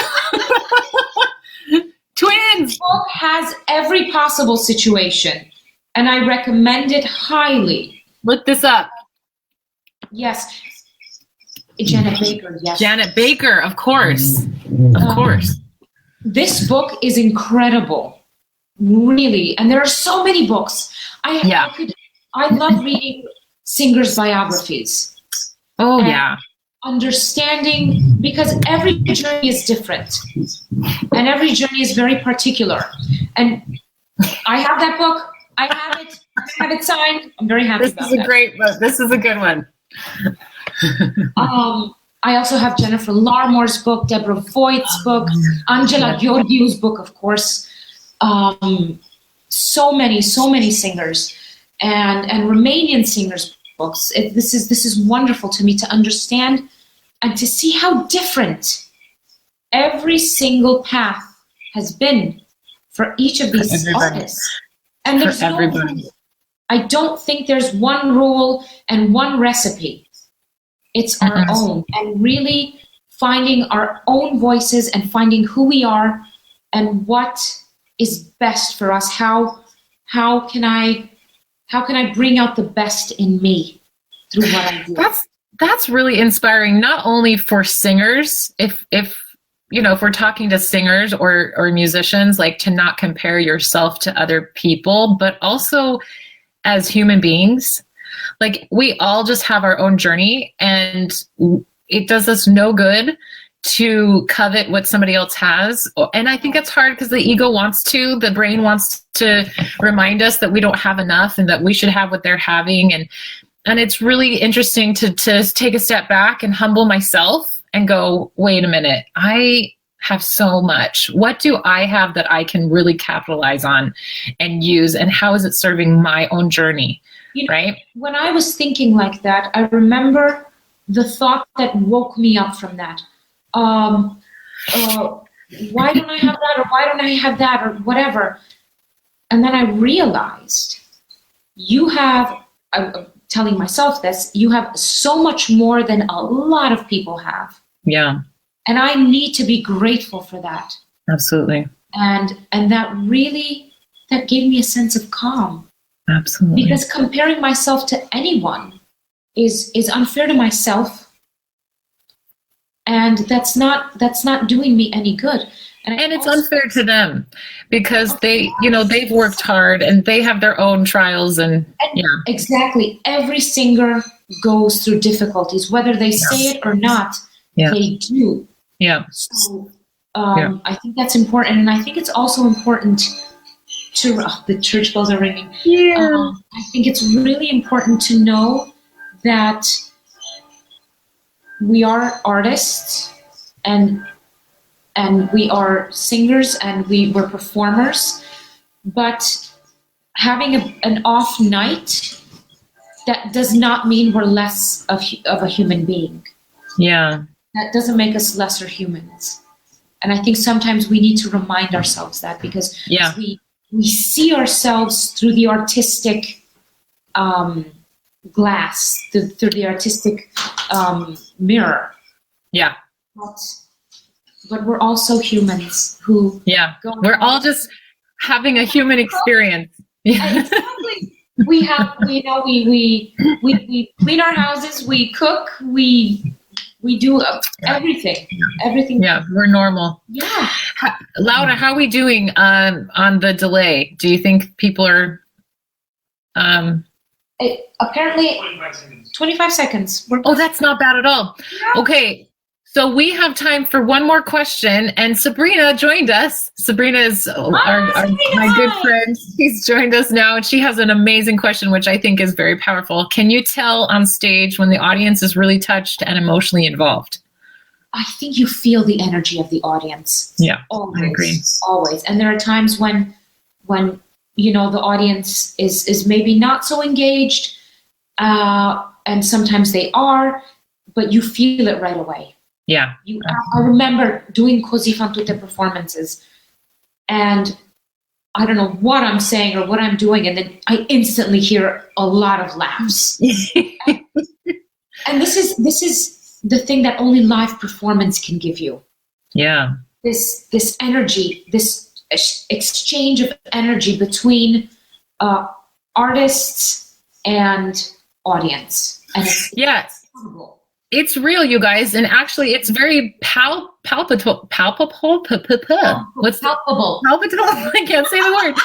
Twins!
The book has every possible situation, and I recommend it highly.
Look this up.
Yes. Janet Baker, yes.
Janet Baker, of course. Of course.
This book is incredible, really. And there are so many books. I love reading singers' biographies.
Oh, yeah.
Understanding, because every journey is different. And every journey is very particular. And I have that book. I have it signed. I'm very happy about that.
This is a great book. This is a good one.
I also have Jennifer Larmore's book, Deborah Voigt's book, Angela Gheorghiu's book, of course. So many singers and Romanian singers' books. This is wonderful to me to understand and to see how different every single path has been for each of these artists. And there's no rule. I don't think there's one rule and one recipe. It's our own, and really finding our own voices and finding who we are and what is best for us. How can I bring out the best in me through what I do?
That's really inspiring, not only for singers, if we're talking to singers or musicians, like to not compare yourself to other people, but also as human beings. Like, we all just have our own journey, and it does us no good to covet what somebody else has. And I think it's hard because the ego wants to, the brain wants to remind us that we don't have enough and that we should have what they're having. And it's really interesting to take a step back and humble myself and go, wait a minute, I have so much. What do I have that I can really capitalize on and use? And how is it serving my own journey? Right?
When I was thinking like that, I remember the thought that woke me up from that. Why don't I have that, or why don't I have that, or whatever? And then I realized I'm telling myself this, you have so much more than a lot of people have.
Yeah.
And I need to be grateful for that.
Absolutely.
And that gave me a sense of calm.
Absolutely.
Because comparing myself to anyone is unfair to myself. And that's not doing me any good. And
it's unfair to them because they've worked hard and they have their own trials and yeah.
Exactly. Every singer goes through difficulties, whether they say it or not, they do.
Yeah.
So I think that's important. And I think it's also important the church bells are ringing.
Yeah.
I think it's really important to know that we are artists and we are singers and we're performers, but having an off night, that does not mean we're less of a human being.
Yeah.
That doesn't make us lesser humans. And I think sometimes we need to remind ourselves that because we see ourselves through the artistic glass, through the artistic mirror.
Yeah.
But we're also humans who
we're all just having a human experience.
Exactly. We clean our houses, we cook, we do everything.
Yeah, we're normal.
Yeah.
Laura, how are we doing on the delay? Do you think people are
apparently 25 seconds.
That's not bad at all. Yeah. Okay. So we have time for one more question, and Sabrina joined us. Sabrina is my good friend. She's joined us now, and she has an amazing question, which I think is very powerful. Can you tell on stage when the audience is really touched and emotionally involved?
I think you feel the energy of the audience.
Yeah,
always,
I agree.
Always. And there are times when the audience is maybe not so engaged, and sometimes they are, but you feel it right away.
Yeah.
I remember doing Così fan tutte performances, and I don't know what I'm saying or what I'm doing, and then I instantly hear a lot of laughs. and this is the thing that only live performance can give you.
Yeah.
This energy, this exchange of energy between artists and audience, and it's incredible.
It's real, you guys, and actually, it's very palpable.
Palpable.
Palpable. I can't say the word.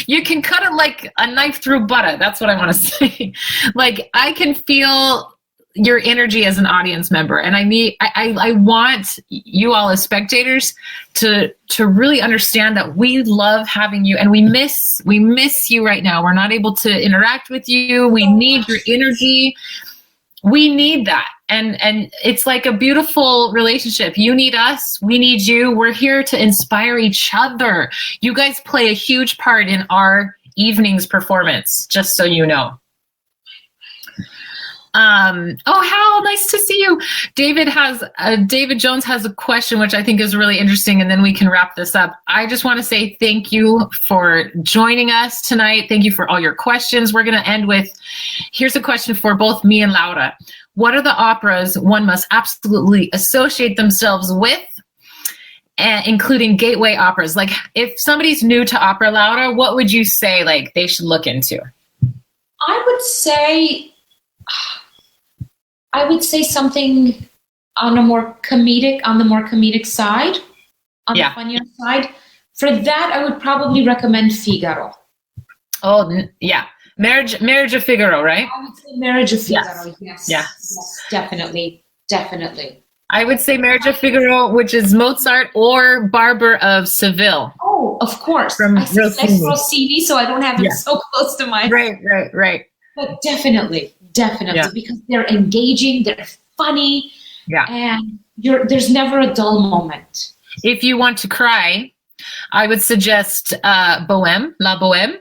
You can cut it like a knife through butter. That's what I want to say. Like I can feel your energy as an audience member, and I want you all as spectators to really understand that we love having you, and we miss you right now. We're not able to interact with you. We need your energy. We need that. And it's like a beautiful relationship. You need us. We need you. We're here to inspire each other. You guys play a huge part in our evening's performance, just so you know. How nice to see you. David Jones has a question, which I think is really interesting, and then we can wrap this up. I just want to say thank you for joining us tonight. Thank you for all your questions. We're going to end with, here's a question for both me and Laura. What are the operas one must absolutely associate themselves with, including gateway operas? Like if somebody's new to opera, Laura, what would you say like they should look into?
I would say something on the more comedic side, on the funnier side. For that, I would probably recommend Figaro.
Oh, yeah. Marriage of Figaro, right?
I would say Marriage of Figaro, yes.
Yeah.
Yes, definitely.
I would say Marriage of Figaro, which is Mozart, or Barber of Seville.
Oh, of course.
From
I said
Rossini.
Rossini, so I don't have it so close to my
Right.
But definitely,
Yeah.
because they're engaging, they're funny,
Yeah.
and there's never a dull moment.
If you want to cry, I would suggest Bohème, La Bohème,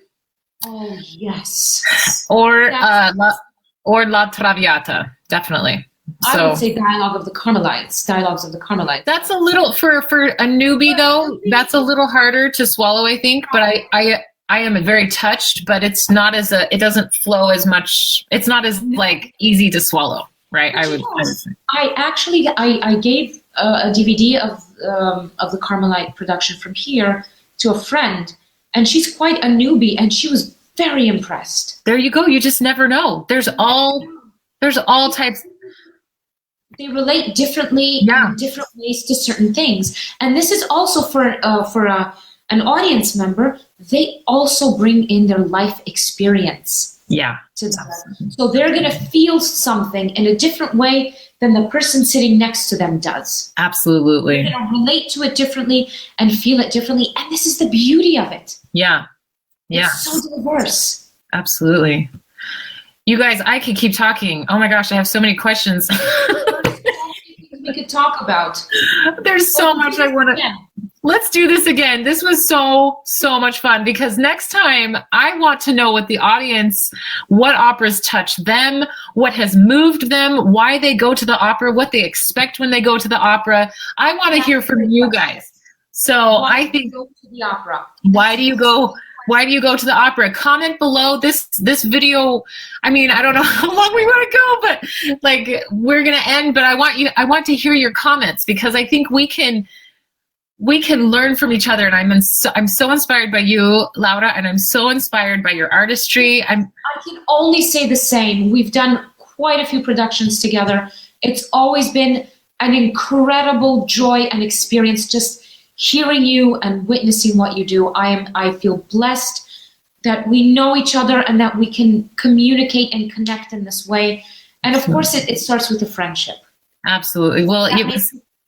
Oh yes.
or La Traviata, definitely.
I would say Dialogues of the Carmelites.
That's a little for a newbie though. That's a little harder to swallow, I think. But I am very touched, but it's not it doesn't flow as much. It's not as like easy to swallow, right? I would say.
I gave a DVD of the Carmelite production from here to a friend, and she's quite a newbie, and she was very impressed.
There you go. You just never know. There's all types.
They relate differently in different ways to certain things, and this is also for an audience member. They also bring in their life experience.
Yeah.
To them. So they're going to feel something in a different way than the person sitting next to them does.
Absolutely.
They're going to relate to it differently and feel it differently, and this is the beauty of it.
Yeah.
It's so diverse.
Absolutely. You guys, I could keep talking. Oh my gosh, I have so many questions.
We could talk about.
There's so much I want to. Let's do this again. This was so much fun, because next time I want to know what the audience, what operas touch them, what has moved them, why they go to the opera, what they expect when they go to the opera. I want to hear from you guys. So I think,
go to the opera?
Why do you go to the opera? Comment below this video. I mean, I don't know how long we want to go, but like we're going to end, but I want to hear your comments, because I think we can learn from each other. And I'm so inspired by you, Laura, and I'm so inspired by your artistry. I
can only say the same. We've done quite a few productions together. It's always been an incredible joy and experience just hearing you and witnessing what you do. I feel blessed that we know each other and that we can communicate and connect in this way. And of course, it starts with a friendship.
Absolutely. Well,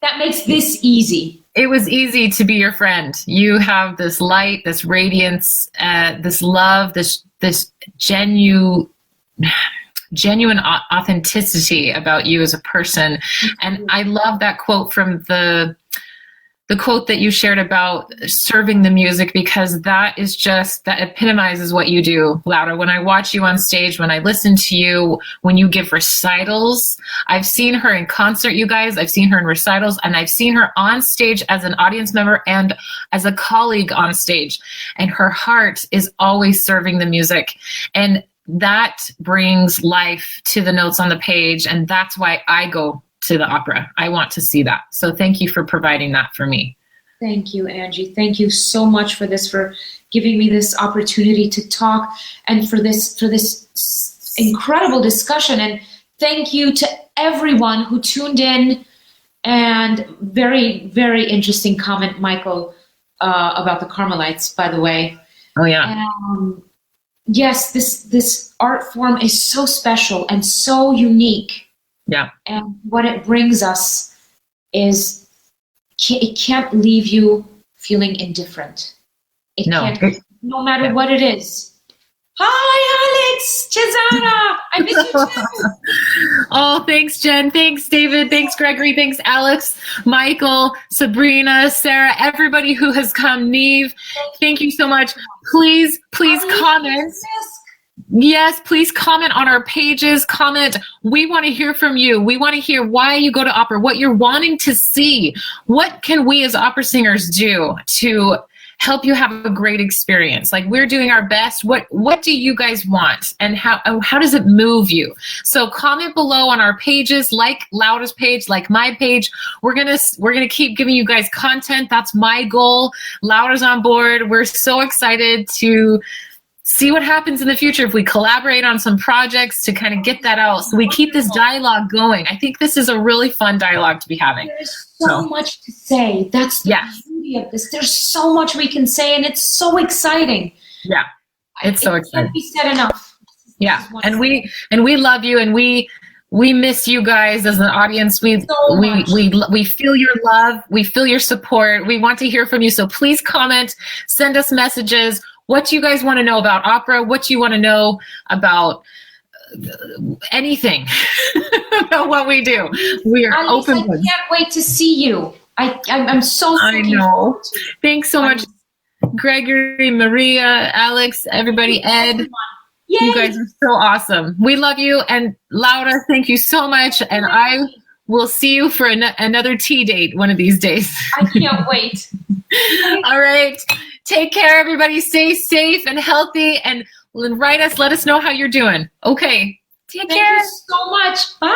that makes this easy.
It was easy to be your friend. You have this light, this radiance, this love, this genuine authenticity about you as a person. And I love that quote from the quote that you shared about serving the music, because that epitomizes what you do, Laura. When I watch you on stage, when I listen to you, when you give recitals, I've seen her in concert, you guys, I've seen her in recitals, and I've seen her on stage as an audience member and as a colleague on stage. And her heart is always serving the music. And that brings life to the notes on the page. And that's why I go to the opera. I want to see that. So thank you for providing that for me.
Thank you, Angie. Thank you so much for this, for giving me this opportunity to talk, and for this incredible discussion. And thank you to everyone who tuned in. And very, very interesting comment, Michael, about the Carmelites, by the way.
Oh yeah.
Yes, this art form is so special and so unique.
Yeah.
And what it brings us is it can't leave you feeling indifferent. No matter what it is. Hi, Alex, Cesara. I miss you too.
Oh, thanks, Jen. Thanks, David. Thanks, Gregory. Thanks, Alex, Michael, Sabrina, Sarah, everybody who has come. Neve, thank you so much. Please comment. Yes, please comment on our pages. Comment. We want to hear from you. We want to hear why you go to opera, what you're wanting to see. What can we as opera singers do to help you have a great experience? Like, we're doing our best. What do you guys want, and how does it move you? So comment below on our pages, like Laura's page, like my page. We're gonna keep giving you guys content. That's my goal. Laura's on board. We're so excited to see what happens in the future if we collaborate on some projects to kind of get that out, so we keep this dialogue going. I think this is a really fun dialogue to be having.
There's so much to say. That's the beauty of this. There's so much we can say, and it's so exciting.
Yeah, it's so exciting.
It can't be said enough.
Yeah, and we love you, and we We miss you guys as an audience.
So much.
We feel your love. We feel your support. We want to hear from you. So please comment, send us messages. What do you guys want to know about opera? What do you want to know about anything about what we do? We are
Alice,
open.
I can't wait to see you. I'm so
I know. Thanks so much, Gregory, Maria, Alex, everybody, Ed.
Yay.
You guys are so awesome. We love you. And Laura, thank you so much. And I will see you for another tea date one of these days.
I can't wait.
All right. Take care, everybody. Stay safe and healthy. And write us. Let us know how you're doing. Okay. Take care.
Thank you so much. Bye.